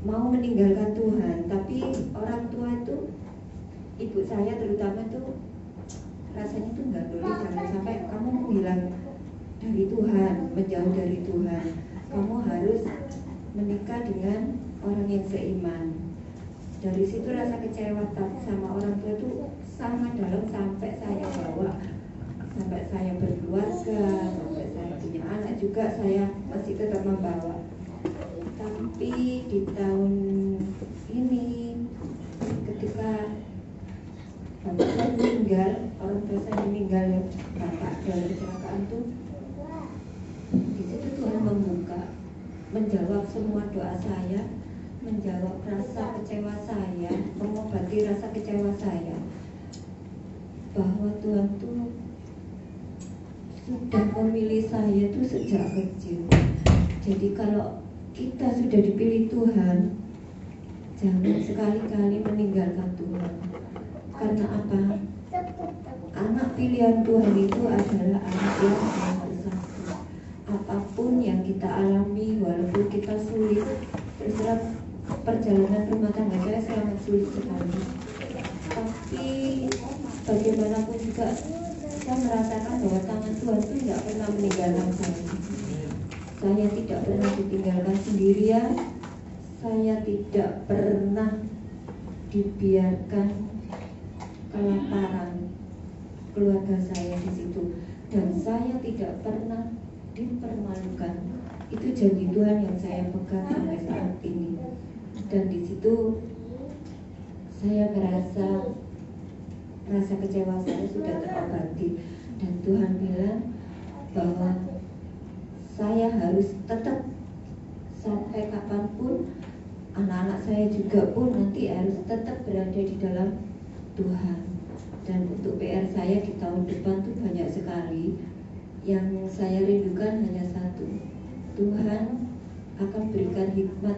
mau meninggalkan Tuhan, tapi orang tua itu, ibu saya terutama tuh rasanya tuh nggak boleh, jangan sampai kamu menghilang dari Tuhan, menjauh dari Tuhan. Kamu harus menikah dengan orang yang seiman. Dari situ rasa kecewa sama orang tua itu sangat dalam sampai saya bawa, sampai saya berkeluarga, sampai saya punya anak juga saya masih tetap membawa. Tapi di tahun ini ketika bapak saya meninggal, orang tua saya meninggal ya, bapak dalam kecelakaan tuh, di situ Tuhan membuka, menjawab semua doa saya, menjawab rasa kecewa saya, mengobati rasa kecewa saya, bahwa Tuhan tuh sudah memilih saya tuh sejak kecil. Jadi kalau kita sudah dipilih Tuhan, jangan sekali-kali meninggalkan Tuhan. Karena apa? Anak pilihan Tuhan itu adalah anak yang bersatu. Apapun yang kita alami, walaupun kita sulit, terserah perjalanan rumah tangga saya sangat sulit sekali. Tapi bagaimanapun juga saya merasakan bahwa tangan Tuhan itu tidak pernah meninggalkan saya. Saya tidak pernah ditinggalkan sendirian. Saya tidak pernah dibiarkan kelaparan keluarga saya di situ, dan saya tidak pernah dipermalukan. Itu janji Tuhan yang saya pegang sampai saat ini. Dan di situ saya merasa rasa kecewa saya sudah terobati, dan Tuhan bilang bahwa saya harus tetap sampai kapanpun, anak-anak saya juga pun nanti harus tetap berada di dalam Tuhan. Dan untuk PR saya di tahun depan tuh banyak sekali. Yang saya rindukan hanya satu, Tuhan akan berikan hikmat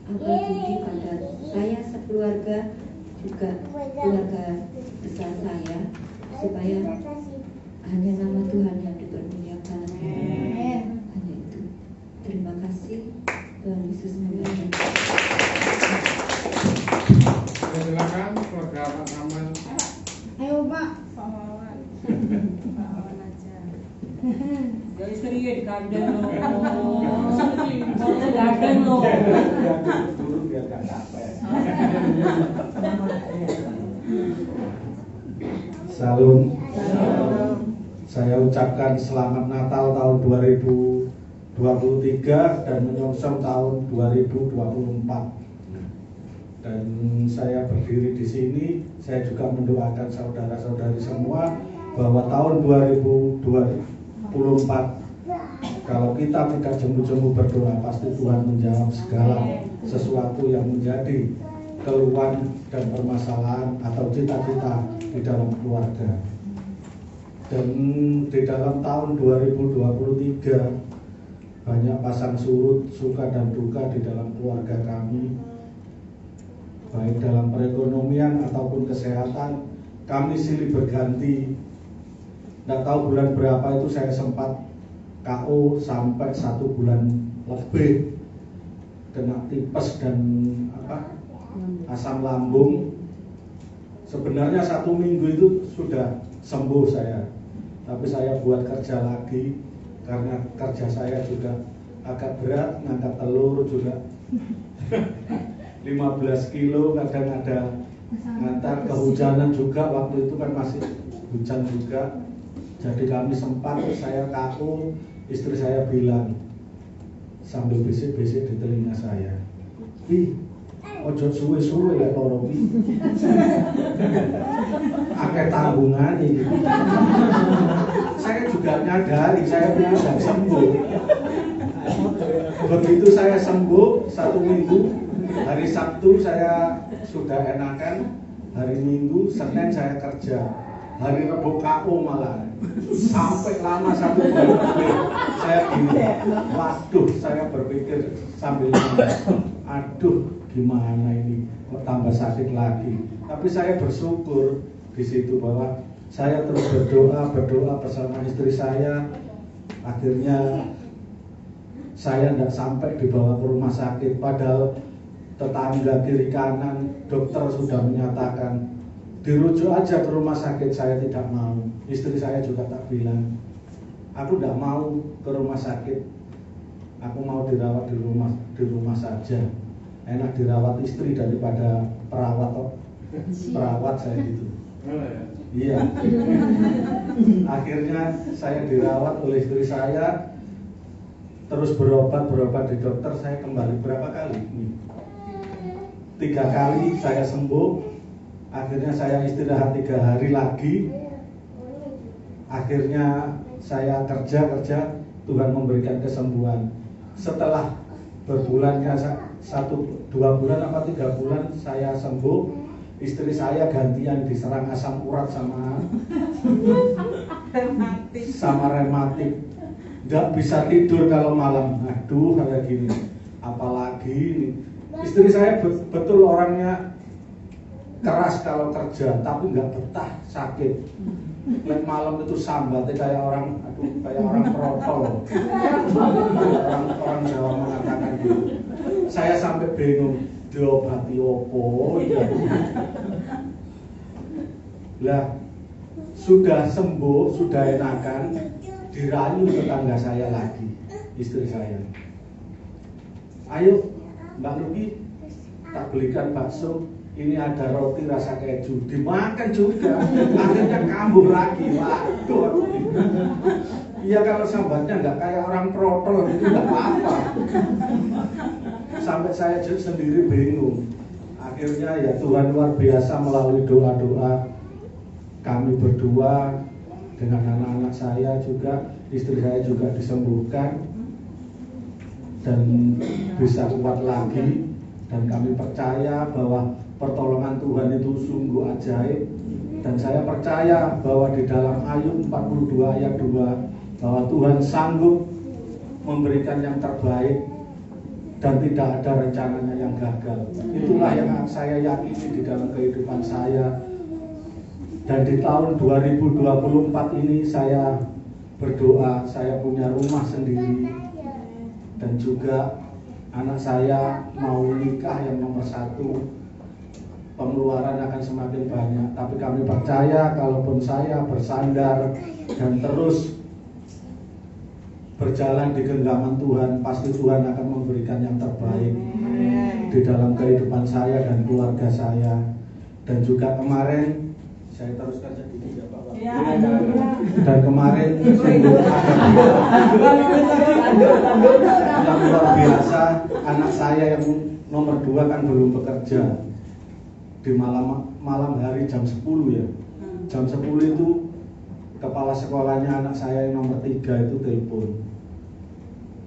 akal budi pada saya sekeluarga, juga keluarga besar saya, supaya hanya nama Tuhan yang dipermuliakan. Hanya itu. Terima kasih. Tuhan Yesus memberkati. Silakan keluarga Pak Samuel. Ayo Pak. Ya istri ya dikandang loh. Dikandang loh. Dulu biar gak capek. Salam. Saya ucapkan selamat Natal tahun 2023 dan menyongsong tahun 2024. Dan saya berdiri di sini, saya juga mendoakan saudara-saudari semua bahwa tahun 2024, kalau kita tidak jemu-jemu berdoa, pasti Tuhan menjawab segala sesuatu yang menjadi keluhan dan permasalahan atau cita-cita di dalam keluarga. Dan di dalam tahun 2023 banyak pasang surut, suka dan duka di dalam keluarga kami. baik dalam perekonomian ataupun kesehatan. Kami silih berganti. Nggak tahu bulan berapa itu saya sempat KO sampai 1 bulan lebih, kena tipes dan asam lambung. Sebenarnya 1 minggu itu sudah sembuh saya, tapi saya buat kerja lagi karena kerja saya juga agak berat, ngangkat telur juga 15 kilo, kadang ada ngantar, kehujanan juga, waktu itu kan masih hujan juga. Jadi kami sempat, saya KO, istri saya bilang sambil bisik-bisik di telinga saya, "Ih, ojo suwe-suwe ya loro wi. Akeh tanggungan ini." Saya juga nyadari saya sudah sembuh. Begitu saya sembuh 1 minggu, hari Sabtu saya sudah enakan, hari Minggu, Senin saya kerja, hari Rabu KO malah. Sampai lama 1 bulan lebih saya gini, waduh, saya berpikir sambil aduh gimana ini kok tambah sakit lagi. Tapi saya bersyukur di situ bahwa saya terus berdoa bersama istri saya. Akhirnya saya tidak sampai dibawa ke rumah sakit, padahal tetangga kiri kanan dokter sudah menyatakan dirujuk aja ke rumah sakit. Saya tidak mau. Istri saya juga tak bilang, aku tidak mau ke rumah sakit, aku mau dirawat di rumah saja. Enak dirawat istri daripada perawat saya gitu. Iya. Akhirnya saya dirawat oleh istri saya, terus berobat di dokter. Saya kembali berapa kali? 3 kali saya sembuh. Akhirnya saya istirahat 3 hari lagi. Akhirnya saya kerja, Tuhan memberikan kesembuhan. Setelah berbulannya 1-2 bulan apa 3 bulan saya sembuh, istri saya gantian diserang asam urat sama rematik. Nggak bisa tidur kalau malam. Aduh, kayak gini. Apalagi ini. Istri saya betul orangnya keras kalau kerja, tapi nggak betah, sakit. Lek malam itu sambatnya kayak orang protol. Orang Jawa mengatakan gitu. Saya sampai bingung, diobati opo ya. Lah, sudah sembuh, sudah enakan, dirayu tetangga saya lagi, istri saya. Ayo, Mbak Luki, tak belikan bakso. Ini ada roti rasa keju, dimakan juga. Akhirnya kambuh lagi. Waduh, iya kalau sambatnya nggak kayak orang protol itu nggak apa-apa. Sampai saya sendiri bingung. Akhirnya ya Tuhan luar biasa melalui doa-doa kami berdua dengan anak-anak saya juga, istri saya juga disembuhkan dan bisa kuat lagi. Dan kami percaya bahwa pertolongan Tuhan itu sungguh ajaib. Dan saya percaya bahwa di dalam Ayub 42 ayat 2 bahwa Tuhan sanggup memberikan yang terbaik dan tidak ada rencananya yang gagal. Itulah yang saya yakini di dalam kehidupan saya. Dan di tahun 2024 ini saya berdoa, saya punya rumah sendiri dan juga anak saya mau nikah yang nomor 1. Pengeluaran akan semakin banyak, tapi kami percaya kalaupun saya bersandar dan terus berjalan di genggaman Tuhan, pasti Tuhan akan memberikan yang terbaik di dalam kehidupan saya dan keluarga saya. Dan juga kemarin saya teruskan sedikit ya Pak. Dan kemarin yang luar biasa, anak saya yang nomor 2 kan belum bekerja. Di malam hari jam 10 ya. Jam 10 itu kepala sekolahnya anak saya yang nomor 3 itu telepon.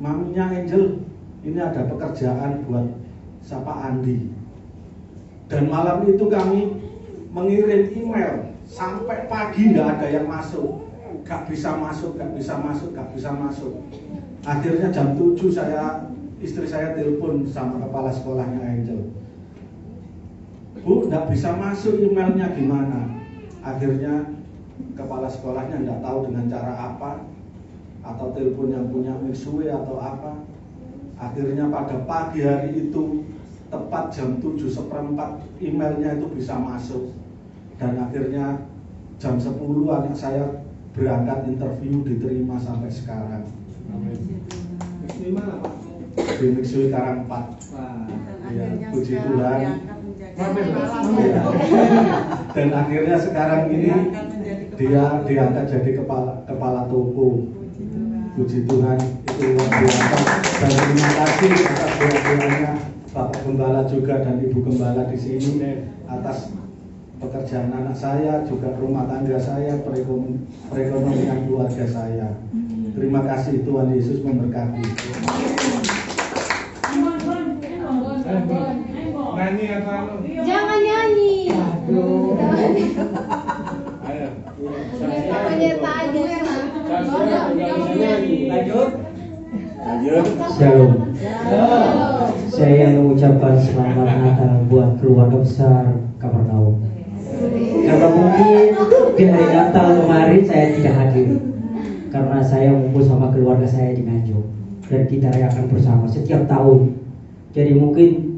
Maminya Angel, ini ada pekerjaan buat siapa Andi. Dan malam itu kami mengirim email sampai pagi nggak ada yang masuk. Gak bisa masuk. Akhirnya jam 7 istri saya telepon sama kepala sekolahnya Angel. Bu, nggak bisa masuk emailnya gimana? Akhirnya kepala sekolahnya nggak tahu dengan cara apa, atau telepon yang punya Mitsui atau apa. Akhirnya pada pagi hari itu tepat jam 7:15 emailnya itu bisa masuk. Dan akhirnya jam 10 anak saya berangkat interview, diterima sampai sekarang. Di mana Pak? Di Mitsui Karang 4. Ya, puji Tuhan. Ya. Dan akhirnya sekarang ini dia diangkat jadi kepala toko. Puji Tuhan, itu luar biasa. Dan terima kasih atas doa-doanya Bapak Gembala juga dan Ibu Gembala di sini atas pekerjaan anak saya, juga rumah tangga saya, perekonomian keluarga saya. Terima kasih, Tuhan Yesus memberkati. Nyanyi apa lu? Jangan nyanyi. Ayo. Penyerta aja. Lanjut. Shalom. Saya mengucapkan selamat Natal buat keluarga besar Kapernaum. Karena mungkin di hari Natal kemarin saya tidak hadir, karena saya ngumpul sama keluarga saya di Nganjuk dan kita rayakan bersama setiap tahun. Jadi mungkin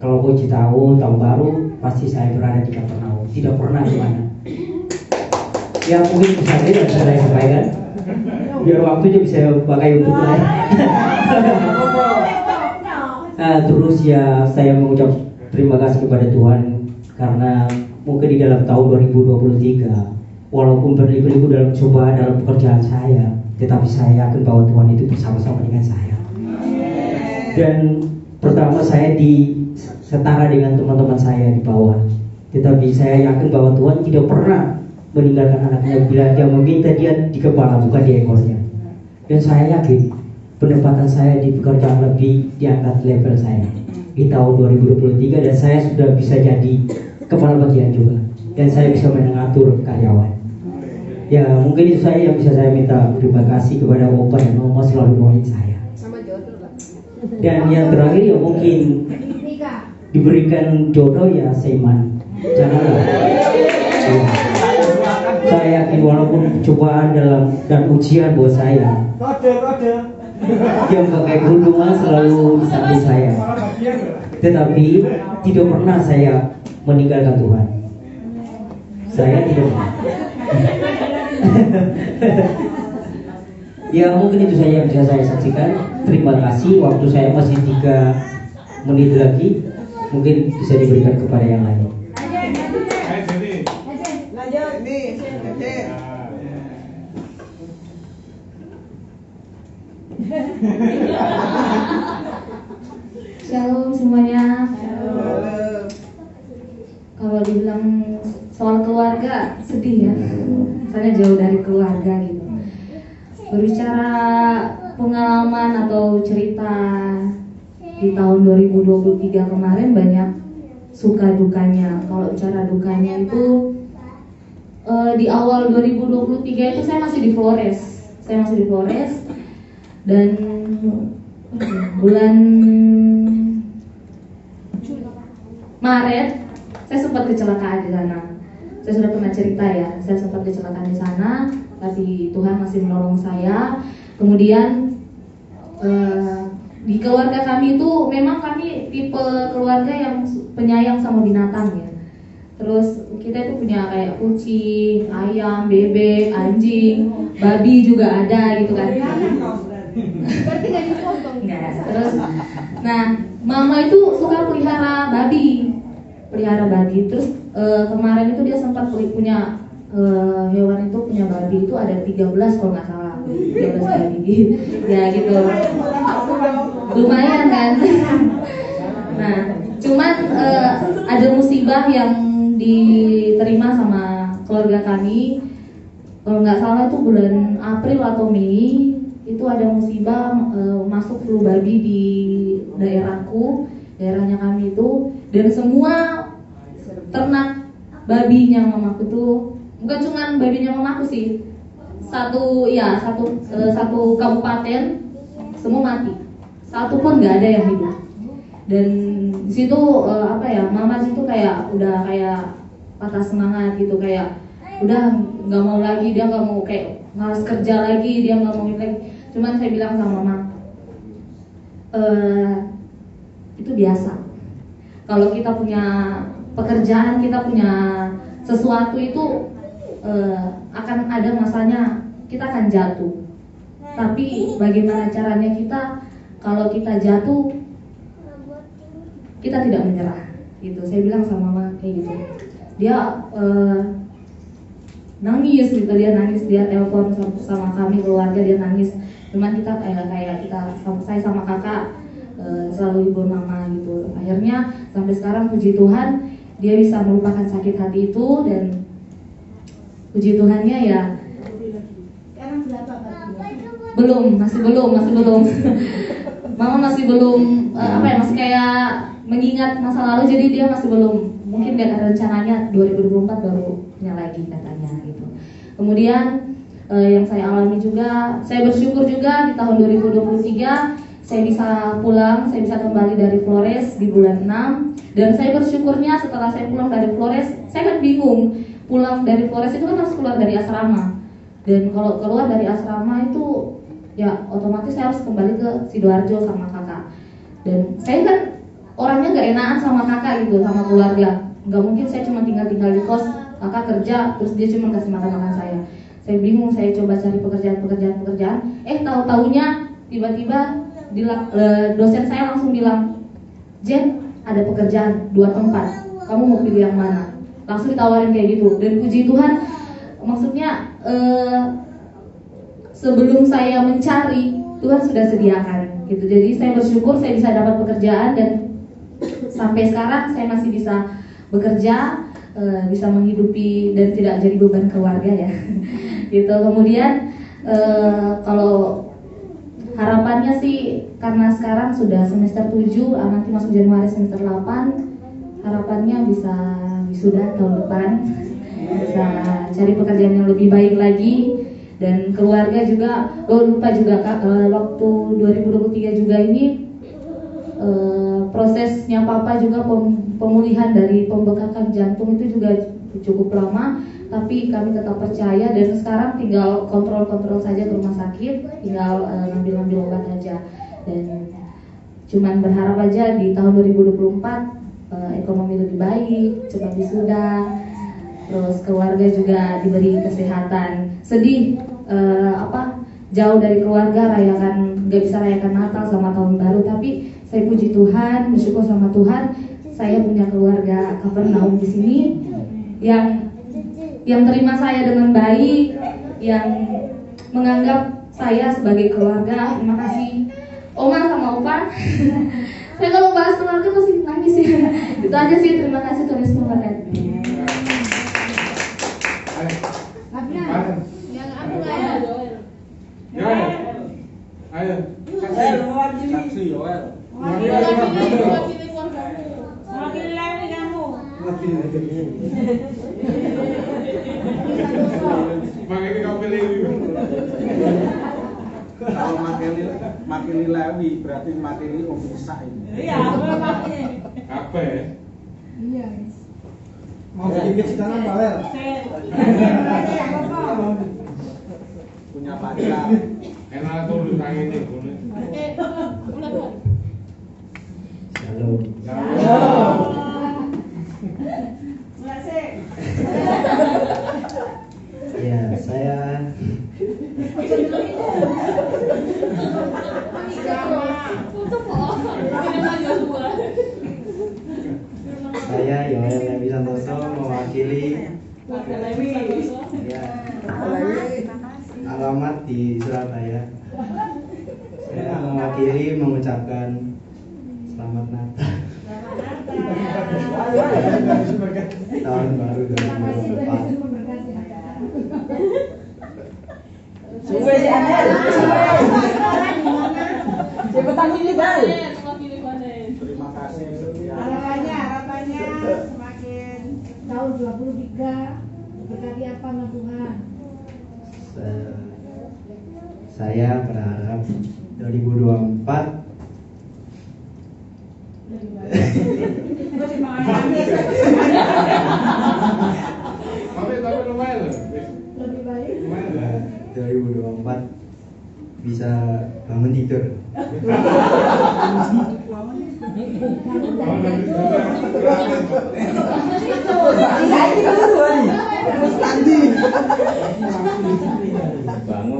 kalau kunci tahun baru pasti saya berada di Kapernaum, tidak pernah di mana. Ya mungkin bisa saya sampaikan, biar waktunya bisa pakai untuk lain. Nah, terus ya saya mengucap terima kasih kepada Tuhan karena mungkin di dalam tahun 2023 walaupun berliku-liku dalam cobaan dalam pekerjaan saya, tetapi saya yakin bahwa Tuhan itu bersama-sama dengan saya. Dan pertama saya setara dengan teman-teman saya di bawah, tetapi saya yakin bahwa Tuhan tidak pernah meninggalkan anaknya bila dia meminta dia di kepala bukan di ekornya. Dan saya yakin pendapatan saya di pekerjaan lebih diangkat level saya di tahun 2023 dan saya sudah bisa jadi kepala bagian juga dan saya bisa mengatur karyawan. Ya mungkin itu saya yang bisa saya minta terima kasih kepada Opa dan Mama selalu doain saya. Dan yang terakhir ya mungkin diberikan jodoh ya seiman, janganlah. Ya. Saya yakin walaupun cobaan dan ujian buat saya, yang pakai kerudungan selalu di samping saya, tetapi tidak pernah saya meninggalkan Tuhan. Saya tidak pernah. Ya mungkin itu saja yang bisa saya saksikan. Terima kasih. Waktu saya masih 3 menit lagi, mungkin bisa diberikan kepada yang lain. Shalom semuanya. Kalau dibilang soal keluarga sedih ya, soalnya jauh dari keluarga gitu. Berbicara pengalaman atau cerita di tahun 2023 kemarin banyak suka dukanya. Kalau bicara dukanya itu di awal 2023 itu saya masih di Flores, dan bulan Maret saya sempat kecelakaan di sana. Saya sudah pernah cerita ya, saya sempat kecelakaan di sana, tapi Tuhan masih menolong saya. Kemudian di keluarga kami itu memang kami tipe keluarga yang penyayang sama binatang ya. Terus kita itu punya kayak kucing, ayam, bebek, anjing, babi juga ada gitu kan. Berarti nggak dipotong. Enggak. Terus, nah mama itu suka pelihara babi. Terus kemarin itu dia sempat punya hewan itu, punya babi itu ada 13 kalau nggak salah, 13 babi. Ya gitu. Lumayan kan. Nah, cuman ada musibah yang diterima sama keluarga kami. Kalau nggak salah itu bulan April atau Mei, itu ada musibah masuk flu babi di daerahnya kami itu, dan semua ternak babinya mamaku tuh, bukan cuma babinya mamaku sih, satu kabupaten semua mati, satu pun nggak ada yang hidup. Dan di situ apa ya, mama situ kayak udah kayak patah semangat gitu, kayak udah nggak mau lagi, dia nggak mau kayak malas kerja lagi, dia nggak mau lagi. Cuman saya bilang sama mama, itu biasa. Kalau kita punya pekerjaan, kita punya sesuatu itu akan ada masanya kita akan jatuh. Tapi bagaimana caranya kita kalau kita jatuh kita tidak menyerah gitu. Saya bilang sama mama kayak gitu. Dia nangis gitu, dia telepon sama kami keluarga, dia nangis. Cuman kita kayak kita saya sama kakak selalu hibur mama gitu. Akhirnya sampai sekarang puji Tuhan dia bisa melupakan sakit hati itu, dan puji Tuhannya ya masih belum mama masih belum masih kayak mengingat masa lalu, jadi dia masih belum, mungkin dia rencananya 2024 baru punya lagi katanya gitu. Kemudian yang saya alami juga, saya bersyukur juga di tahun 2023 saya bisa pulang, saya bisa kembali dari Flores di bulan 6. Dan saya bersyukurnya setelah saya pulang dari Flores, saya kan bingung, pulang dari Flores itu kan harus keluar dari asrama. Dan kalau keluar dari asrama itu ya otomatis saya harus kembali ke Sidoarjo sama kakak. Dan saya kan orangnya gak enakan sama kakak gitu, sama keluarga. Gak mungkin saya cuma tinggal di kos, kakak kerja terus dia cuma kasih makan saya. Saya bingung, saya coba cari pekerjaan. Tahu-taunya tiba-tiba dosen saya langsung bilang, Jen, ada pekerjaan 2 tempat, kamu mau pilih yang mana? Langsung ditawarin kayak gitu. Dan puji Tuhan, maksudnya sebelum saya mencari, Tuhan sudah sediakan gitu. Jadi saya bersyukur saya bisa dapat pekerjaan, dan sampai sekarang saya masih bisa bekerja, bisa menghidupi dan tidak jadi beban keluarga ya. Gitu. Kemudian kalau harapannya sih, karena sekarang sudah semester 7, nanti masuk Januari semester 8, harapannya bisa wisuda tahun depan, bisa cari pekerjaan yang lebih baik lagi. Dan keluarga juga, lupa juga waktu 2023 juga ini prosesnya papa juga pemulihan dari pembekakan jantung itu juga cukup lama, tapi kami tetap percaya, dan sekarang tinggal kontrol saja ke rumah sakit, tinggal ngambil obat aja. Dan cuman berharap aja di tahun 2024 ekonomi lebih baik, cepat wisuda, terus keluarga juga diberi kesehatan. Sedih jauh dari keluarga, gak bisa rayakan Natal sama Tahun Baru, tapi saya puji Tuhan, bersyukur sama Tuhan, saya punya keluarga Kapernaum di sini yang terima saya dengan baik, yang menganggap saya sebagai keluarga. Terima kasih Oma sama Opa. Saya kalau bahas keluarga pasti nangis ya. Itu aja sih, terima kasih Tuhan Yesus memberkati. Ayo. Saksi Yoel. Mewakili Lewi kamu. Makanya kau pilih. Kalau makili Lewi berarti makili Ofisa ini. Iya, apa makili? Apa ya? Iya. Mau bikin kejutan Pak Wel? Punya pacar. Enak tuh ditanya ini boleh. Halo. Ya, saya Yoel Lewi Santoso mewakili alamat di Surabaya. Saya mewakili mengucapkan selamat Natal. Tahun baru 2024. Terima kasih. Harapannya semakin tahun 23 berkati apa sama Tuhan? Saya berharap 2024 Tapi lumayan loh. Lebih baik. Lumayan lah. 2024 bisa bangun tidur. Bangun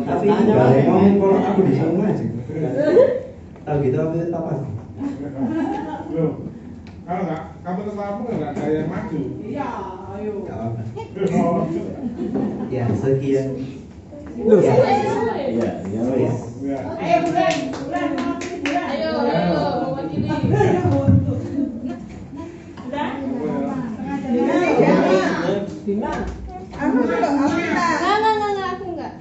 Tapi nggak ngomong kalau aku di sana aja. Tahu gitu aku tetap apa? Loh, kalau nggak kamu tetap apa nggak ada yang maju? Iya, ayo. Nggak apa. Oh. Ya sekian. Iya, iya, iya. Ya. Ayo bulan, bulan, bulan. Ayo, mewakili. Udah? Enggak, aku enggak.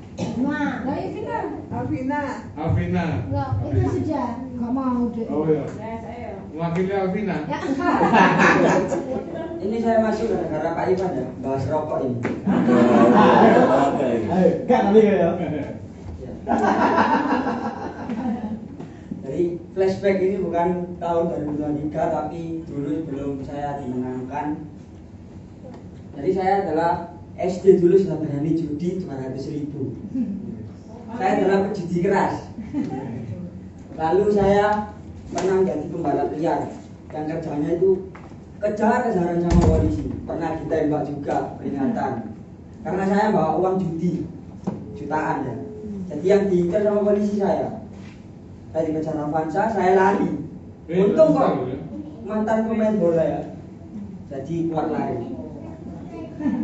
Nah, ini kan Alvina. Alvina. Enggak, itu sudah. Enggak mau deh. Oh iya. Mewakili Alvina. Ya. Ini saya masuk gara-gara Pak Ivan ya, bahas rokok ini. Kan kali ya. Jadi flashback ini bukan tahun 2023 tapi dulu sebelum saya dimenangkan. Jadi saya adalah SD dulu sudah berani judi 200.000. Saya adalah pejudi keras. Lalu saya pernah jadi pembalap liar yang kerjanya itu kejar-kejaran sama polisi. Pernah ditembak juga peringatan karena saya bawa uang judi jutaan ya. Jadi yang diincar sama polisi saya. Saya dikejar Avanza, saya lari. Untung kok mantan pemain bola ya. Jadi kuat lari.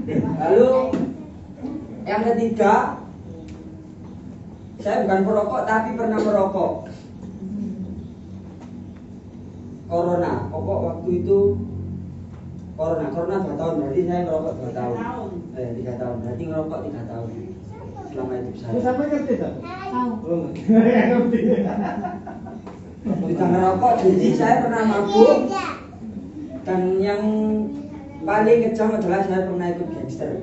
Lalu yang ketiga, saya bukan perokok tapi pernah merokok. Corona, pokok waktu itu Corona 2 tahun, berarti saya ngerokok 2 tahun. 3 tahun, berarti ngerokok 3 tahun selama hidup saya. Sampai ngerti tak? Tahu. Oh, ngerti. Sudah ngerokok, jadi saya pernah mabuk. Dan yang paling kejam adalah saya pernah ikut gangster.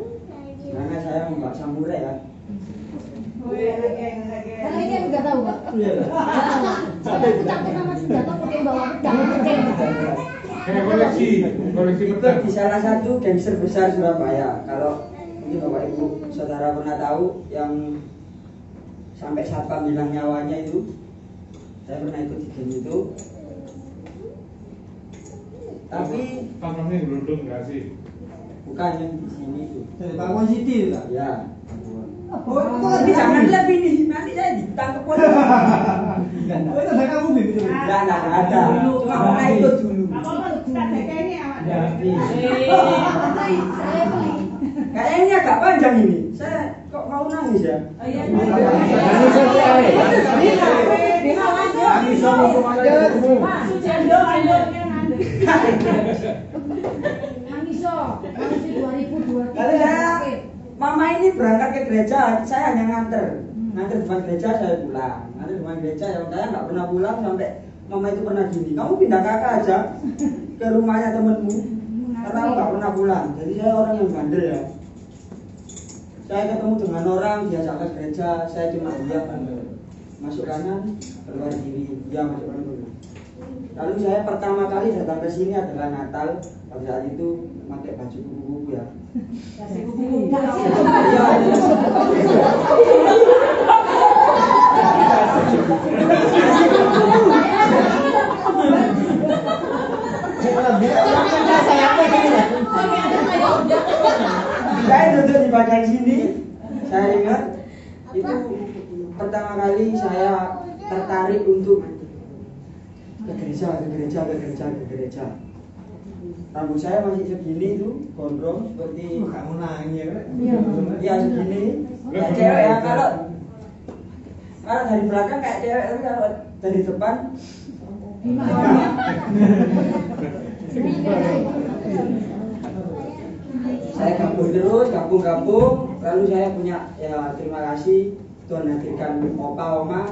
Karena saya membawa samurai ya. Karena ini aku nggak tahu, Pak. Iya. Saya takut sama senjata pakai bawa pedang kecil. Kayak koleksi Itu di salah satu gangster besar Surabaya. Kalau mungkin Bapak Ibu Saudara pernah tahu yang sampai satpam hilang nyawanya itu, saya pernah ikut di game itu. Tapi tangannya gelundung nggak sih? bukan yang di sini itu. Dari Bangun City tak? Ya. Oh, itu Tapi jangan lebih nih, nanti saya ditangkap polisi. Oh, itu ada kamu gitu. Enggak ada. Cuma pernah ikut dulu. Apa-apa kita jaga ini awak. Ya, Saya beli. Kayaknya ini agak panjang ini. Saya kok mau nangis ya? Oh iya. Mangiso, masih 2023. Lalu saya, mama ini berangkat ke gereja, saya hanya nganter depan gereja, saya pulang. Nganter depan gereja, ya saya nggak pernah pulang sampai mama itu pernah gini. Kamu pindah kakak aja ke rumahnya temenmu, karena aku nggak pernah pulang. Jadi saya orang yang bandel ya. Saya ketemu dengan orang, diajak ke gereja, saya cuma diam, masuk kanan, keluar kiri, dia masuk kanan. Lalu saya pertama kali datang ke sini adalah Natal. Pada saat itu pakai baju kupu-kupu ya. Saya duduk di bagian sini. Saya ingat itu pertama kali saya tertarik untuk ke gereja. Rambut saya masih segini itu, gondrong seperti kamu nangis ya? Iya segini. Kayak cewek ya, kalau dari belakang kayak cewek, tapi kalau dari depan saya gabung terus, gabung, lalu saya punya ya terima kasih Tuhan hadirkan opa oma.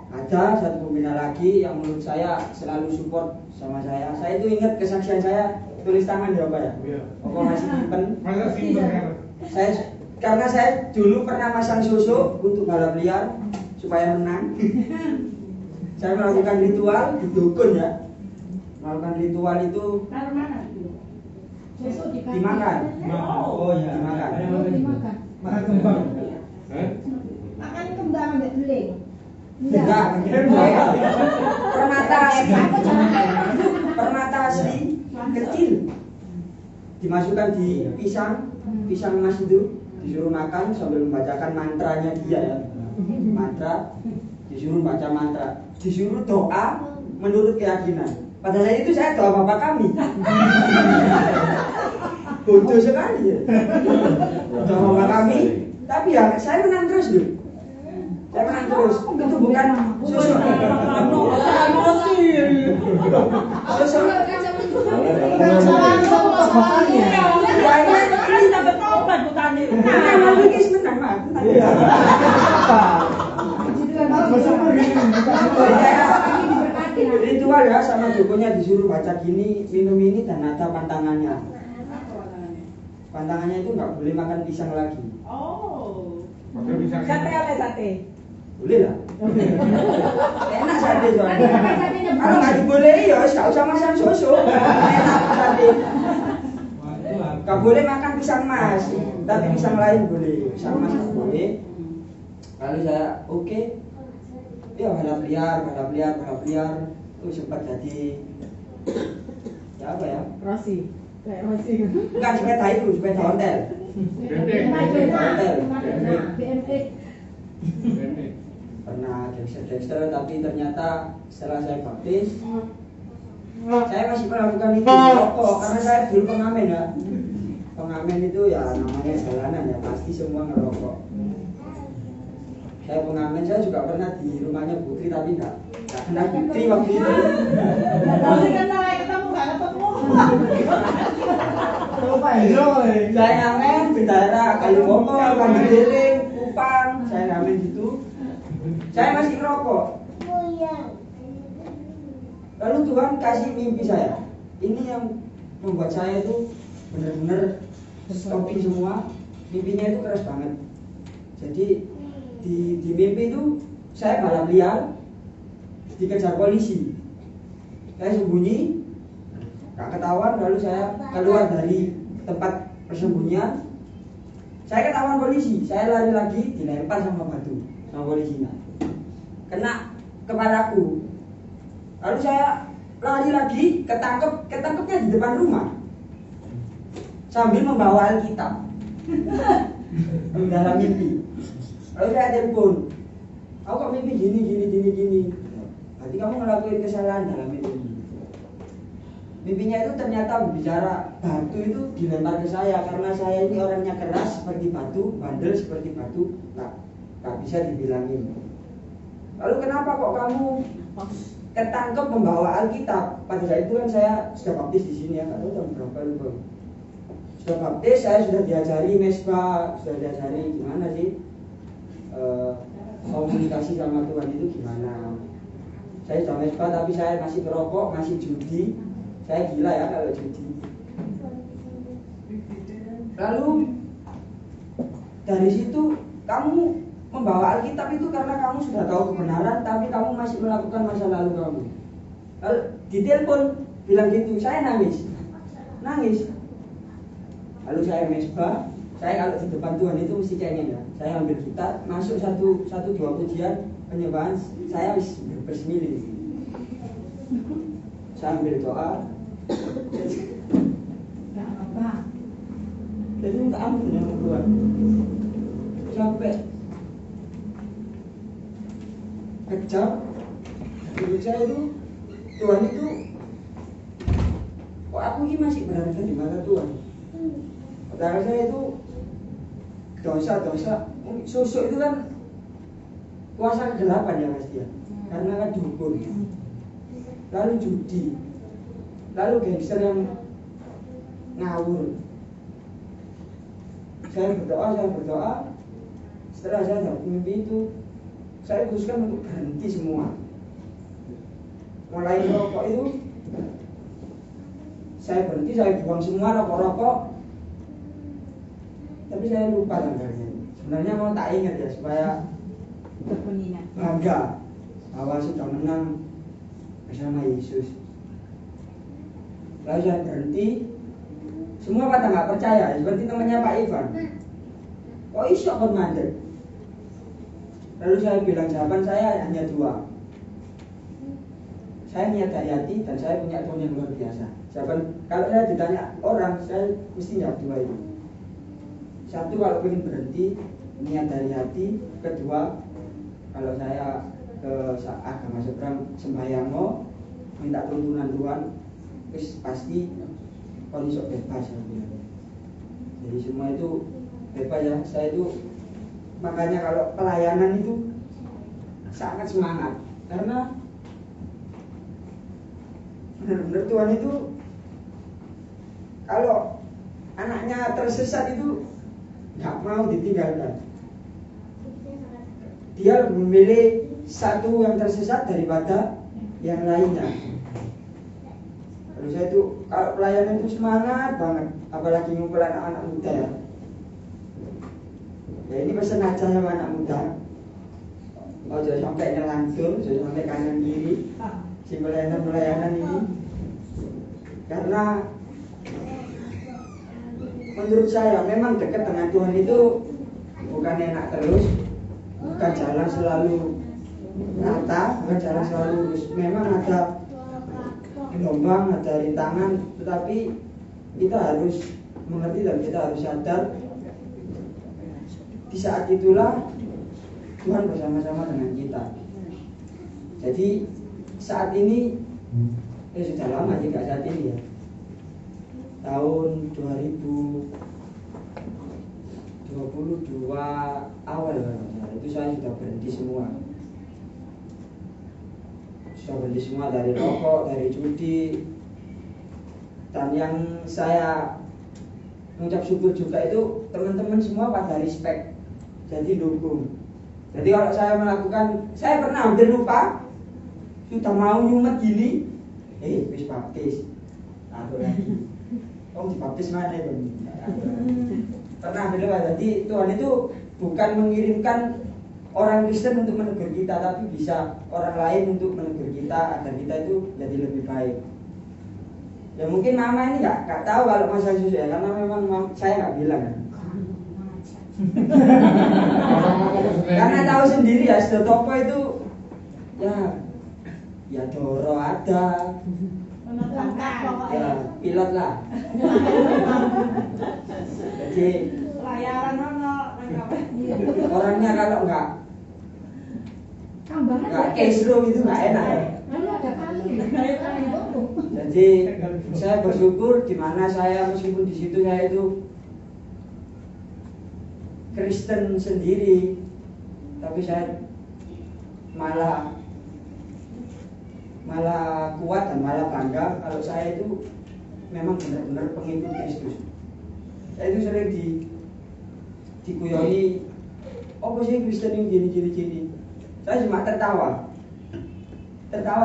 Ada satu pembina lagi yang menurut saya selalu support sama saya. Saya itu ingat kesaksian saya, tulis tangan ya Pak ya. Opa masih simpen. Karena saya dulu pernah masang susu untuk balap liar supaya menang. Saya melakukan ritual di dukun ya. melakukan ritual itu Taruh mana itu? Besok dimakan. Oh iya, dimakan. Dimakan. Makan kembang. Makan kembang enggak beling. Enggak, permata asli kecil dimasukkan di pisang emas itu, disuruh makan sambil membacakan mantranya dia ya. Mantra, disuruh baca mantra, disuruh doa menurut keyakinan. Pada saat itu saya doa bapak kami. Bodoh sekali ya. Doa bapak kami, tapi ya saya menang terus loh. Saya menang terus. Itu bukan susu. Ini tak bertobat bukannya. Ritual ya, sama dukunnya disuruh baca gini, minum ini, dan ada pantangannya. Pantangannya itu nggak boleh makan pisang lagi. Oh. Sate apa sate? Boleh lah. Enak sate soalnya. Kalau nggak dibolehi ya nggak usah makan susu. Enak sate. Nggak boleh makan pisang mas, tapi pisang lain boleh. Pisang mas nggak boleh. Lalu saya oke. Ya balap liar. Sempat jadi ya apa ya? Rossi. Kayak Rossi. Bukan sepeda itu, sepeda hotel. BMX. Pernah gangster, tapi ternyata setelah saya baptis saya masih melakukan itu rokok karena saya dulu pengamen ya. Pengamen itu ya namanya jalanan ya, pasti semua ngerokok. Saya pengamen, saya juga pernah di rumahnya Putri tapi enggak kenal Putri waktu itu. Tapi kan saya ketemu enggak ketemu. Saya ngamen bendara kayu bokol, kayu deling, kupang, saya ngamen gitu. Saya masih ngerokok. Lalu Tuhan kasih mimpi saya. Ini yang membuat saya itu benar-benar stopping semua. Mimpinya itu keras banget. Jadi di mimpi itu saya balap liar, dikejar polisi. Saya sembunyi, gak ketahuan. Lalu saya keluar dari tempat persembunyian. Saya ketahuan polisi. Saya lari lagi, dilempar sama batu sama polisinya. Kena kepalaku. Lalu saya lari lagi, ketangkepnya di depan rumah sambil membawa Alkitab dalam mimpi. Lalu saya telepon, aku kok mimpi gini. Berarti kamu ngelakuin kesalahan dalam mimpi. Mimpinya itu ternyata berbicara batu itu dilempar ke saya karena saya ini orangnya keras seperti batu, bandel seperti batu, nggak bisa dibilangin. Lalu kenapa kok kamu ketangkep membawa Alkitab? Pada saat itu kan saya sudah baptis di sini ya, nggak tahu tahun berapa lupa. Sudah baptis, saya sudah diajari mesbah, sudah diajari gimana sih komunikasi sama Tuhan itu gimana. Saya sudah mesbah tapi saya masih merokok, masih judi. Saya gila ya kalau judi. Lalu dari situ kamu membawa Alkitab itu karena kamu sudah tahu kebenaran, tapi kamu masih melakukan masa lalu kamu. Lalu ditelepon bilang gitu, saya nangis. Lalu saya mesbah, saya kalau di depan Tuhan itu mesti cengeng ya. Saya ambil gitar, masuk satu dua pujian penyembahan, saya bersemilir. Saya ambil doa. Enggak apa. Jadi minta ampun ya Tuhan. Sampai kejam, menurut saya itu Tuhan itu kok aku ini masih berada di mana Tuhan? Padahal saya itu dosa, sosok itu kan kuasa kegelapan ya pasti ya, karena kan dukun, lalu judi, lalu gangster yang ngawur. Saya berdoa, setelah saya dapat mimpi itu, saya putuskan untuk berhenti semua. Mulai rokok itu, saya berhenti, saya buang semua rokok-rokok. Tapi saya lupa tanggalnya. Sebenarnya mau tak ingat ya supaya bangga bahwa sudah menang bersama Yesus. Lalu saya berhenti, semua pada nggak percaya, seperti temannya Pak Ivan. Kok iso kon mandek? Lalu saya bilang jawaban saya hanya dua. Saya niat dari hati dan saya punya Tuhan yang luar biasa. Jawaban kalau saya ditanya orang, saya mesti jawab dua itu. Satu, kalau ingin berhenti, niat dari hati. Kedua, kalau saya ke agama seberang sembahyang minta tuntunan Tuhan, terus pasti kondisi bebas ya. Jadi semua itu bebas ya. Saya itu makanya kalau pelayanan itu sangat semangat karena benar-benar Tuhan itu kalau anaknya tersesat itu nggak mau ditinggalkan. Dia memilih satu yang tersesat daripada yang lainnya. Lalu saya itu kalau pelayanan itu semangat banget, apalagi ngumpul anak-anak muda ya. Ya ini pesan aja sama anak muda. Oh jangan sampai nyelantur, jangan sampai kanan kiri. Si pelayanan ini, karena menurut saya memang dekat dengan Tuhan itu bukan enak terus, bukan jalan selalu rata, bukan jalan selalu lurus. Memang ada gelombang, ada rintangan, tetapi kita harus mengerti dan kita harus sadar di saat itulah Tuhan bersama-sama dengan kita. Jadi saat ini sudah lama juga saat ini ya, tahun 2022 awal itu saya sudah berhenti semua. Sudah berhenti semua dari rokok, dari judi. Dan yang saya mengucap syukur juga itu teman-teman semua pada respect, jadi dukung. Jadi kalau saya melakukan, saya pernah hampir lupa, sudah mau nyumet gini, wis baptis, atau lagi, dibaptis mana itu? Pernah hampir lupa. Jadi Tuhan itu bukan mengirimkan orang Kristen untuk menegur kita, tapi bisa orang lain untuk menegur kita agar kita itu jadi lebih baik. Ya mungkin mama ini nggak tahu kalau masalah susu ya, karena memang saya nggak bilang kan. Karena tahu sendiri ya, Stotopo itu ya Doro ada, ya pilot lah. Jadi orangnya kalau nggak cashflow itu nggak enak ya. Jadi saya bersyukur di mana saya meskipun di situ saya itu Kristen sendiri, tapi saya malah kuat dan malah bangga kalau saya itu memang benar-benar pengikut Kristus. Saya itu sering dikuyoni, apa sih Kristen ini gini. Saya cuma tertawa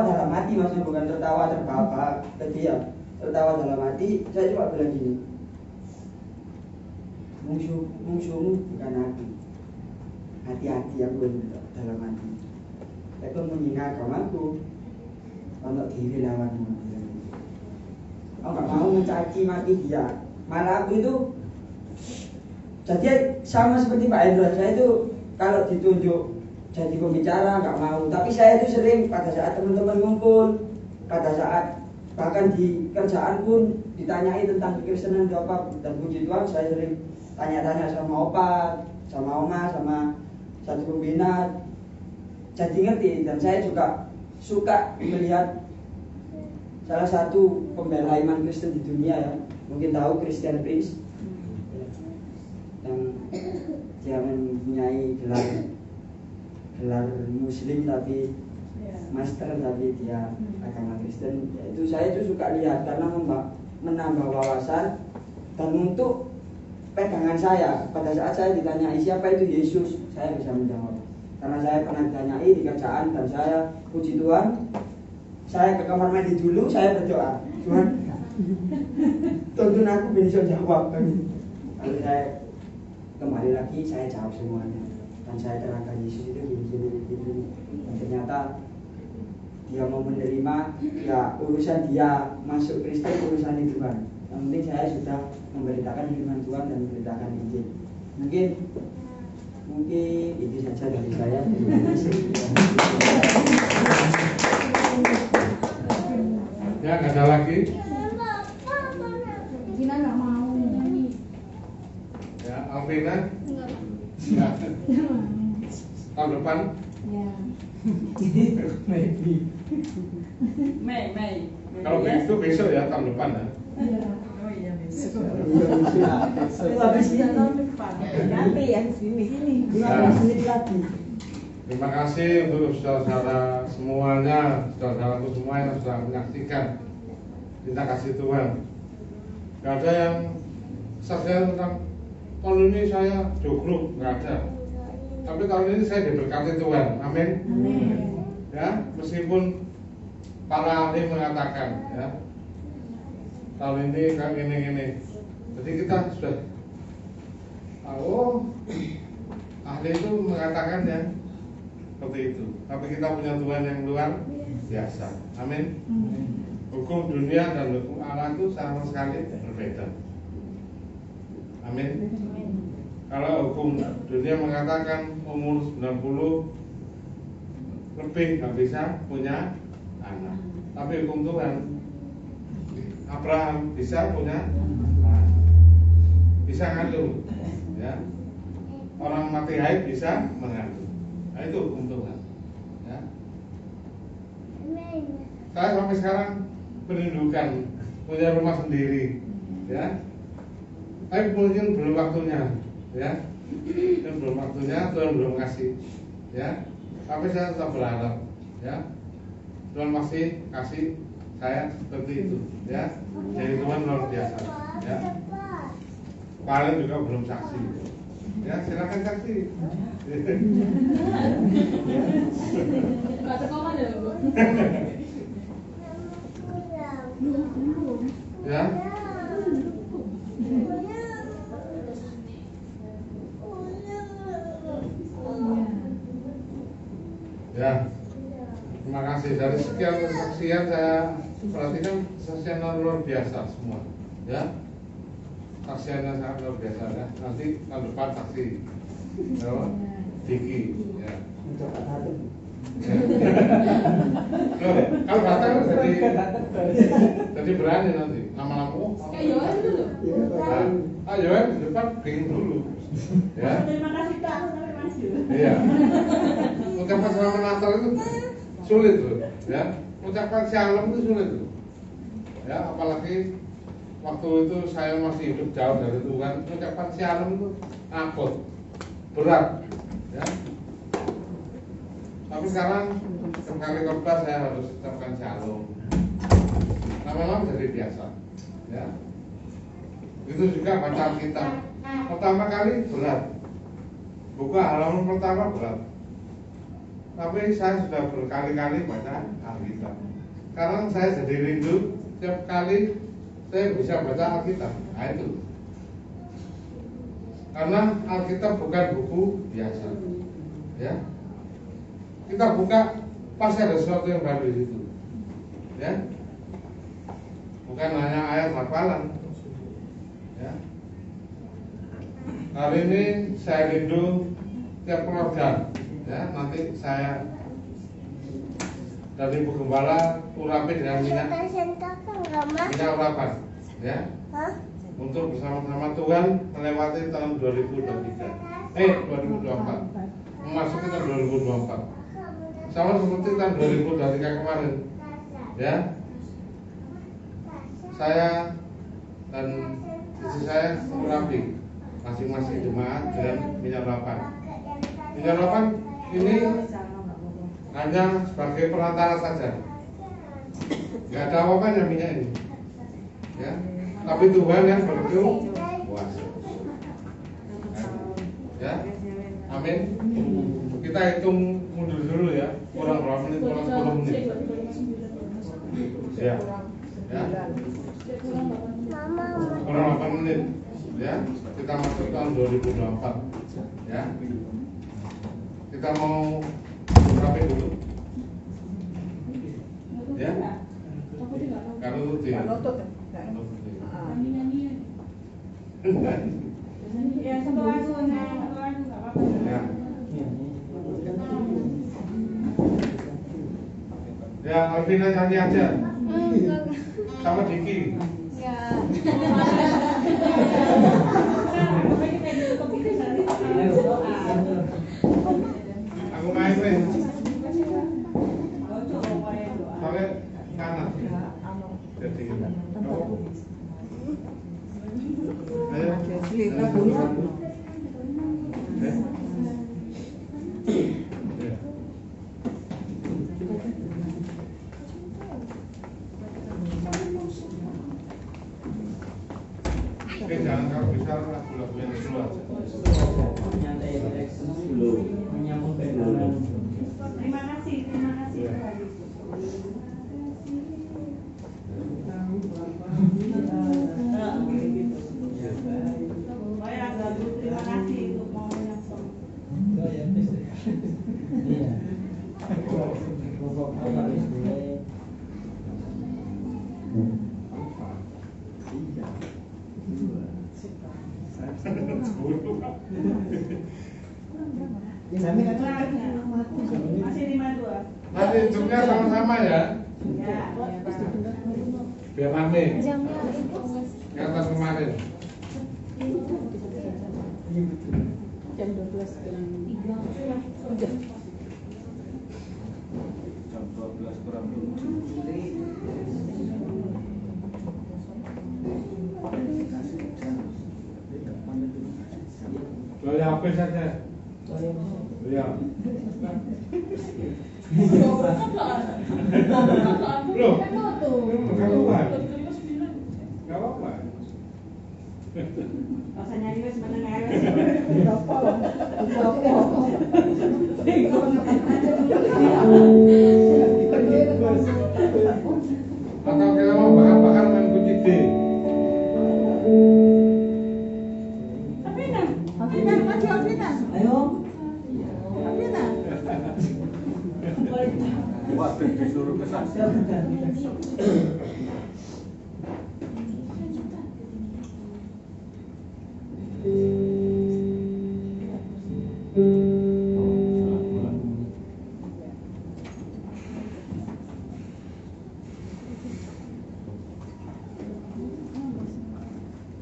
dalam hati, maksudnya bukan tertawa terbahak ke dia, tertawa dalam hati. Saya cuma bilang gini, musuhmu bukan aku, hati-hati aku dalam hati. Aku menghina agamaku, untuk diri lawanmu. Aku nggak mau mencaci maki dia. Malah aku itu jadi sama seperti Pak Hendro, saya itu kalau ditunjuk jadi pembicara nggak mau, tapi saya itu sering pada saat teman-teman ngumpul, pada saat bahkan di kerjaan pun ditanyai tentang kekristenan itu apa, dan puji Tuhan saya sering tanya-tanya sama opa, sama oma, sama satu pembina, jadi ngerti. Dan saya juga suka melihat salah satu pembela iman Kristen di dunia ya, mungkin tahu Christian Prince, yang dia mempunyai gelar Muslim tapi master, tapi dia agama Kristen. Itu saya itu suka lihat karena menambah wawasan dan untuk pegangan saya pada saat saya ditanyai siapa itu Yesus, saya bisa menjawab karena saya pernah ditanyai di kerjaan. Dan saya puji Tuhan, saya ke kamar mandi dulu, saya berdoa, Tuhan tuntun aku bisa jawab. Lalu saya kembali lagi, saya jawab semuanya dan saya terangkan Yesus itu gini. Dan ternyata dia mau menerima, ya urusan dia masuk Kristen, urusan Tuhan. Yang penting saya sudah memberitakan firman Tuhan dan memberitakan Injil. Mungkin itu saja dari saya. Terima kasih. Ya, nggak ada lagi. Gina nggak mau. Ya, Alvina. Enggak. Tahun depan. Ya. Mei. Kalau begitu besok ya, tahun depan ya. Oh iya besok. Tahun depan. Nanti yang sini. 15 menit lagi. Terima kasih untuk saudara-saudara semuanya, saudara-saudaraku semua yang sudah menyaksikan Cinta Kasih Tuhan. Gak ada yang saksikan tentang tahun ini saya jogrok, gak ada. Tapi tahun ini saya diberkati Tuhan, amin. Ya, meskipun para ahli mengatakan, ya, tahun ini kayak gini. Jadi kita sudah tahu, ahli itu mengatakan ya seperti itu. Tapi kita punya Tuhan yang luar biasa, amin. Hukum dunia dan hukum Allah itu sama sekali berbeda, amin. Kalau hukum dunia mengatakan umur 90 lebih nggak bisa punya anak, tapi hukum Tuhan Abraham bisa punya anak, bisa ngandung, ya. Orang mati haid bisa mengandung. Nah, itu hukum Tuhan, ya. Saya sampai sekarang pendidikan, punya rumah sendiri, ya. Tapi mungkin belum waktunya, ya. Dan belum waktunya, Tuhan belum kasih, ya. Tapi saya tetap berharap, ya. Tuhan masih kasih saya seperti itu, ya. Jadi Tuhan luar biasa, ya. Kalian juga belum saksi, ya. Silakan saksi. Nggak sekolah ya, Bu. Ya. Ya, terima kasih. Dari sekian kesaksian saya perhatikan kesaksian luar biasa semua, ya. Saksiannya sangat luar biasa, ya. Nanti tahun depan saksi, ya, Diki, ya. Loh, kalau datang jadi berani nanti lama-lama. Oh, kayak Yohan dulu. Yohan di depan bingung dulu, ya. Terima kasih Pak. Iya. Ucapan selamat Natal itu sulit loh, ya. Ucapan shalom itu sulit loh, ya. Apalagi waktu itu saya masih hidup jauh dari Tuhan, ucapan shalom itu akut, berat, ya. Tapi sekarang sekali khotbah saya harus ucapkan shalom. Lama-lama jadi biasa, ya. Itu juga baca Alkitab. Pertama kali berat, buka halaman pertama berat. Tapi saya sudah berkali-kali baca Alkitab. Sekarang saya jadi rindu setiap kali saya bisa baca Alkitab. Nah, itu. Karena Alkitab bukan buku biasa, ya. Kita buka pasti ada sesuatu yang baru di situ, ya. Bukan hanya ayat hafalan, ya. Hari ini saya rindu tiap keluarga, ya. Nanti saya dari Ibu Gembala urapi dengan minyak urapan, ya. Untuk bersama-sama Tuhan melewati tahun 2024, memasuki tahun 2024. Sama seperti tahun 2023 kemarin, ya. Saya dan istri saya merapi masing-masing jemaat dengan minyak urapan. Minyak urapan ini hanya sebagai perantara saja, nggak ada apa-apanya minyak ini, ya. Tapi Tuhan yang berkuasa, ya. Amin. Kita hitung mundur dulu ya, kurang berapa menit, kurang 10 menit. Ya, ya. Kurang 8 menit, ya. Kita masuk tahun 2024, ya. Kita mau rapi dulu. Ya. Kalau tuti. Ya, satu lagu nggak apa-apa. Ya. Ya, Alvina nyanyi aja. Sama Diki. Ya. Aku main weh. Soalnya kanan. Jadi. Ayo. Oke, jangan kalau bisa lagu-lagu yang dulu aja. Terima kasih. Terima kasih untuk mau menyampaikan. Masih 52. Nanti hidupnya sama-sama ya. Ya. Biar rame. Kata kemarin. Jam 12 kurang 3. Jam 12 kurang 7. Loya apa saja? Loya. Loh, nggak apa-apa. Rasa nyanyi wes meneng ae wes. Atau kita mau bakar-bakar main kunci D. Afrina, maju Afrina. Ayo. Afrina. Waduh, disuruh ke sana.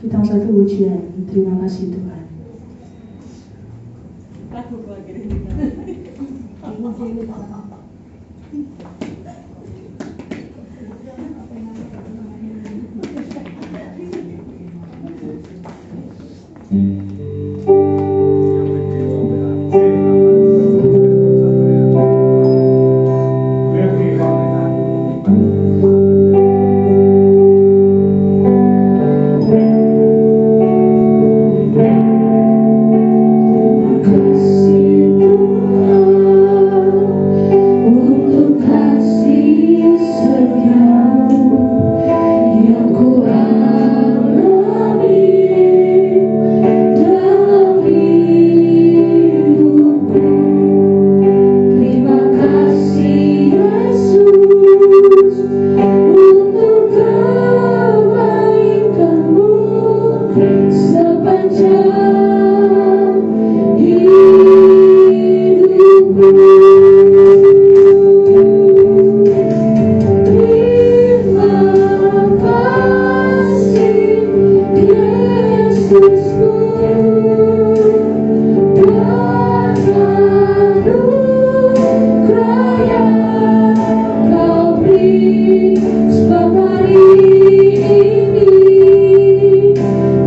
Kita satu ujian. Terima kasih Tuhan. Lagu lagi.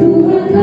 Tuhan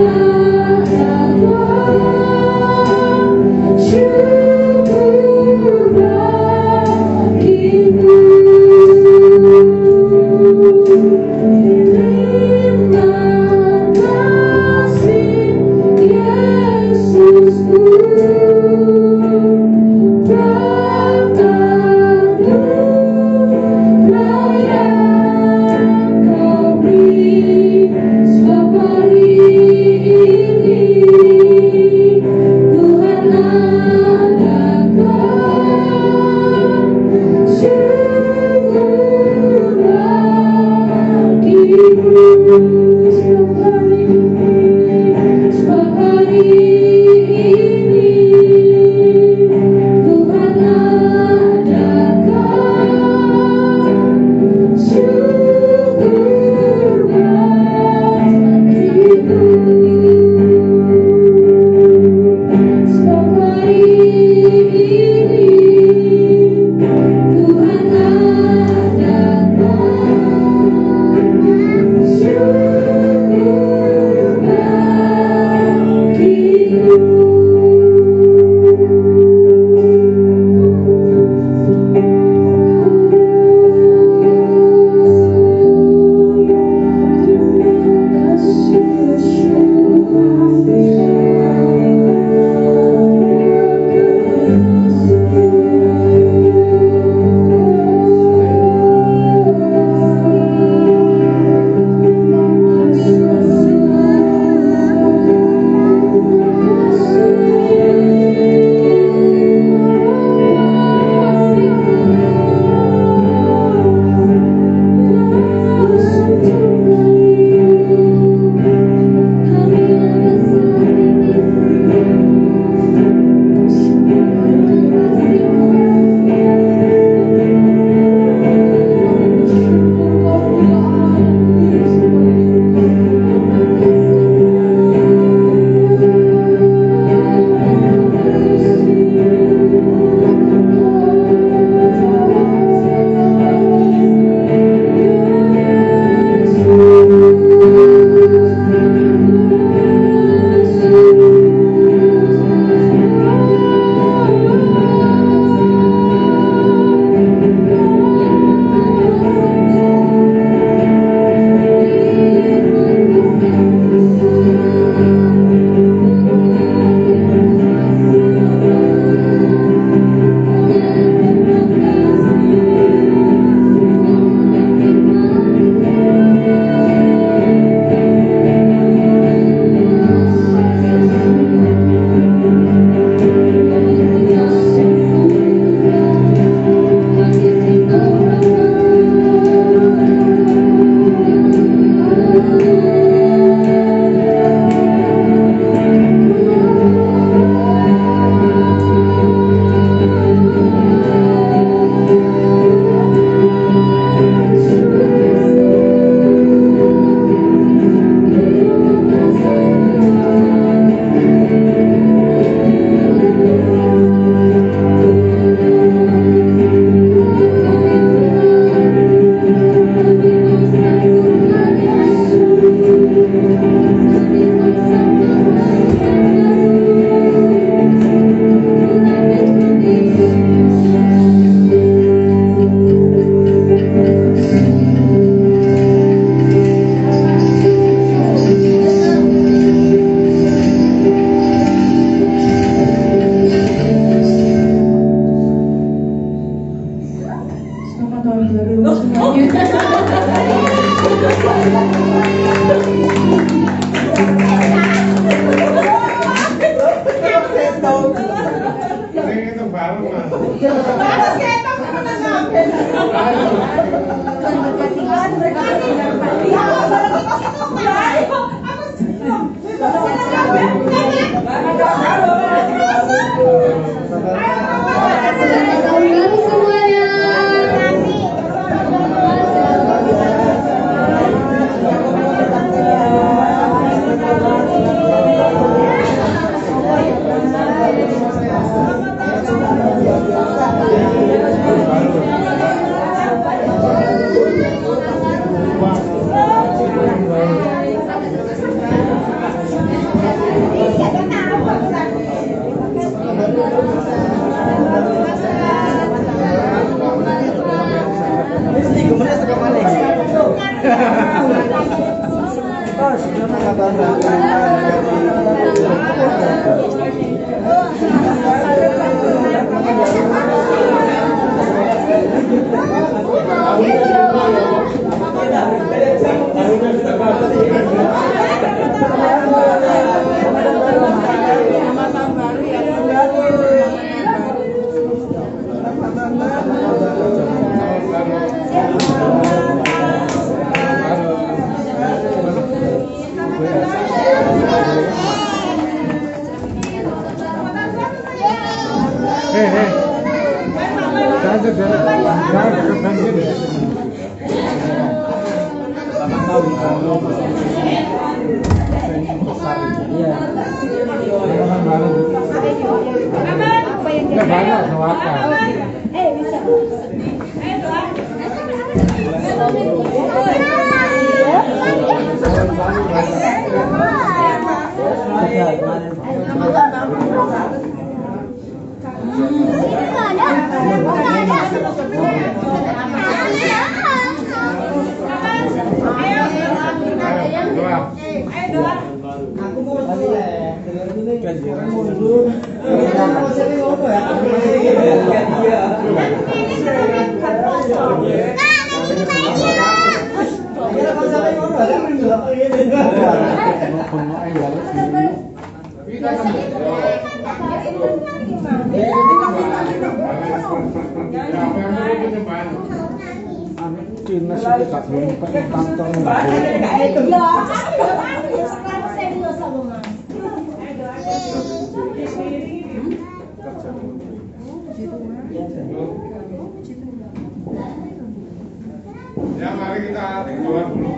Ya, mari kita doa dulu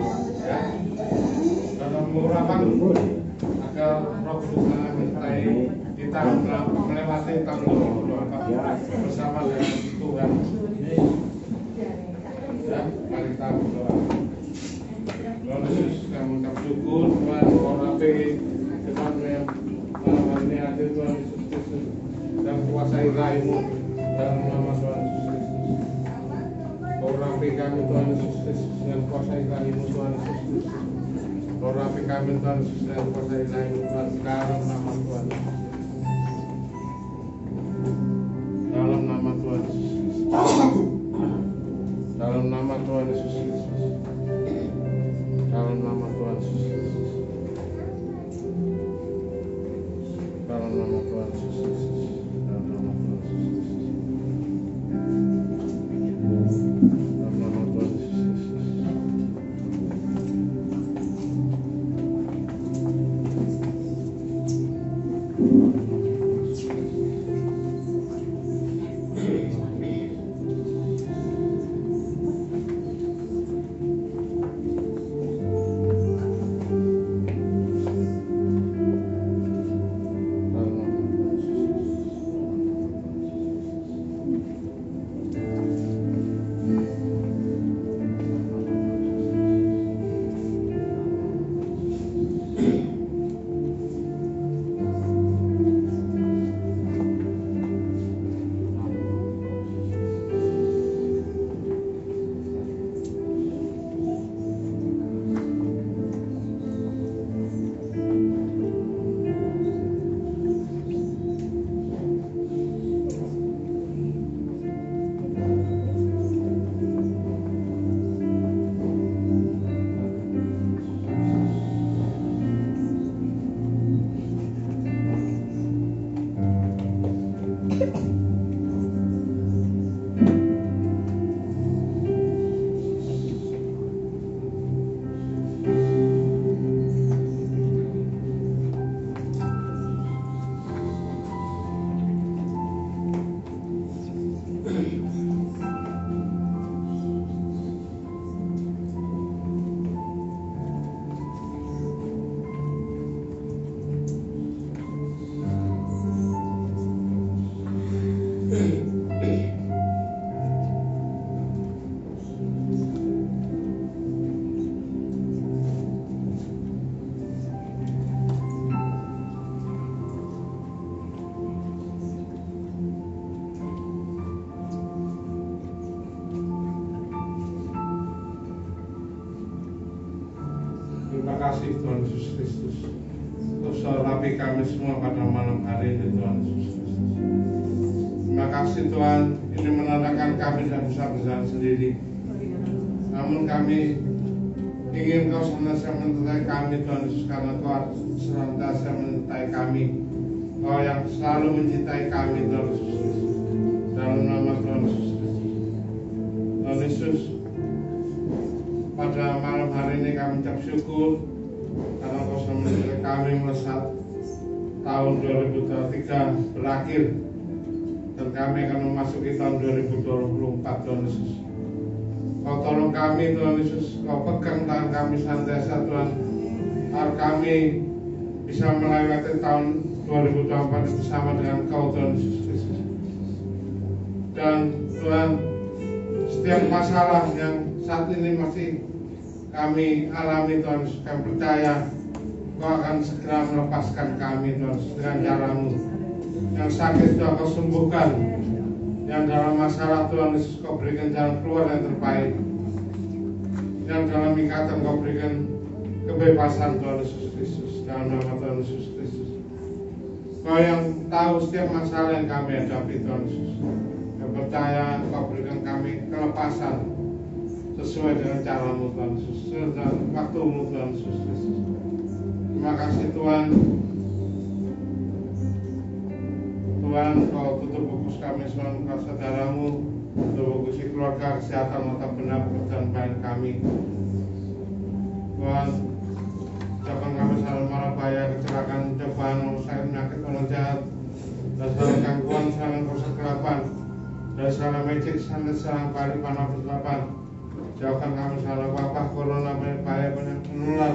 ya. Dalam urapan agar Roh Kudus menyertai kita melewati tahun 2024 bersama dengan Tuhan. Ya, mari kita berdoa. Tuhan Yesus, kami ucap syukur Tuhan, Korapi Tuhan yang malam hari ini hadir Tuhan Yesus Kristus dan kuasai Ilahi-Mu dalam nama Tuhan Yesus Kristus. Korapi kami Tuhan Yesus Kristus dengan kuasa Ilahi-Mu Tuhan Yesus Kristus. Korapi kami Tuhan Yesus dengan kuasa Ilahi-Mu Tuhan dalam nama Tuhan Yesus. Dalam nama Tuhan Yesus Kristus. Dalam nama Tuhan Yesus Kristus. Dalam nama Tuhan Yesus Kristus. Dalam nama Tuhan Yesus Kristus. Dalam nama Tuhan Yesus Kristus. Dalam nama Tuhan Yesus Kristus. kasih Tuhan Yesus Kristus untuk surapi kami semua pada malam hari ini Tuhan Yesus Kristus. Terima kasih Tuhan, ini menandakan kami tidak bisa berjalan sendiri. Namun kami ingin Kau senantiasa menyertai kami Tuhan Yesus, karena Kau senantiasa menyertai kami. Kau yang selalu mencintai kami Tuhan Yesus Kristus. Dalam nama Tuhan Yesus Kristus. Tuhan Yesus, pada malam hari ini kami ucap syukur karena Kau sudah menjadikan kami melesat tahun 2023 berakhir dan kami akan memasuki tahun 2024 Tuhan Yesus. Kau tolong kami Tuhan Yesus, Kau pegang tangan kami senantiasa Tuhan, agar kami bisa melewati tahun 2024 bersama dengan Kau Tuhan Yesus Kristus. Dan Tuhan, setiap masalah yang saat ini masih kami alami Tuhan Yesus, kami percaya Kau akan segera melepaskan kami Tuhan Yesus dengan cara-Mu. Yang sakit Tuhan Kau sembuhkan, yang dalam masalah Tuhan Yesus Kau berikan jalan keluar yang terbaik, yang dalam ikatan Kau berikan kebebasan Tuhan Yesus Kristus. Dalam nama Tuhan Yesus Kristus, Kau yang tahu setiap masalah yang kami hadapi Tuhan Yesus, kami percaya Kau berikan kami kelepasan sesuai dengan cara-Mu Tuhan Yesus, sesuai dengan waktu-Mu Tuhan Yesus Kristus. Terima kasih Tuhan. Tuhan, Kau tutup fokus kami semua saudara-Mu, tutup fokus keluarga, kesehatan, mata benar, pekerjaan baik kami. Tuhan, ucapan kami selalu marah bahaya, kecelakaan, cobaan, sakit, penyakit, orang jahat, dan segala gangguan, segala kegelapan, dan segala magic, segala balik, panah, kegelapan. Jauhkan kami segala wabah, corona, bahaya, penyakit menular,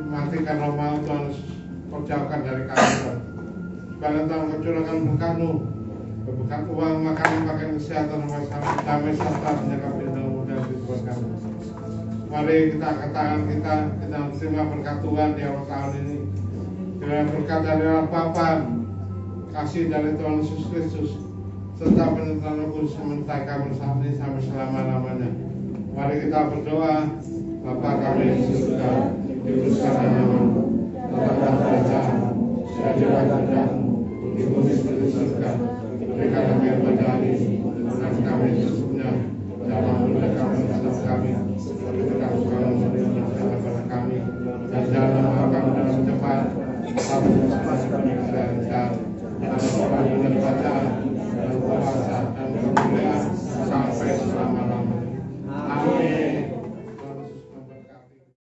matikan roh maut Tuhan Yesus, Kau jauhkan dari kami Tuhan. Sebagian Tuhan Kau curahkan berkat-Mu, berkat uang, makanan, pakaian, kesehatan, damai serta menjaga perlindungan mudah buat kami. Mari kita angkat tangan kita terima berkat Tuhan di awal tahun ini. Dengan berkat dari Allah Bapa, kasih dari Tuhan Yesus Kristus, serta penyertaan Roh Kudus menyertai kami saat ini sampai selama-lamanya. Mari kita berdoa. Bapa kami di surga, dikuduskanlah nama-Mu, datanglah kerajaan-Mu, jadilah kehendak-Mu di bumi seperti surga. Berikanlah kami pada hari ini, dan kami sesungguhnya jangan memperlakukan kami atas kami, seperti kami suka memberi pada kami, dan jangan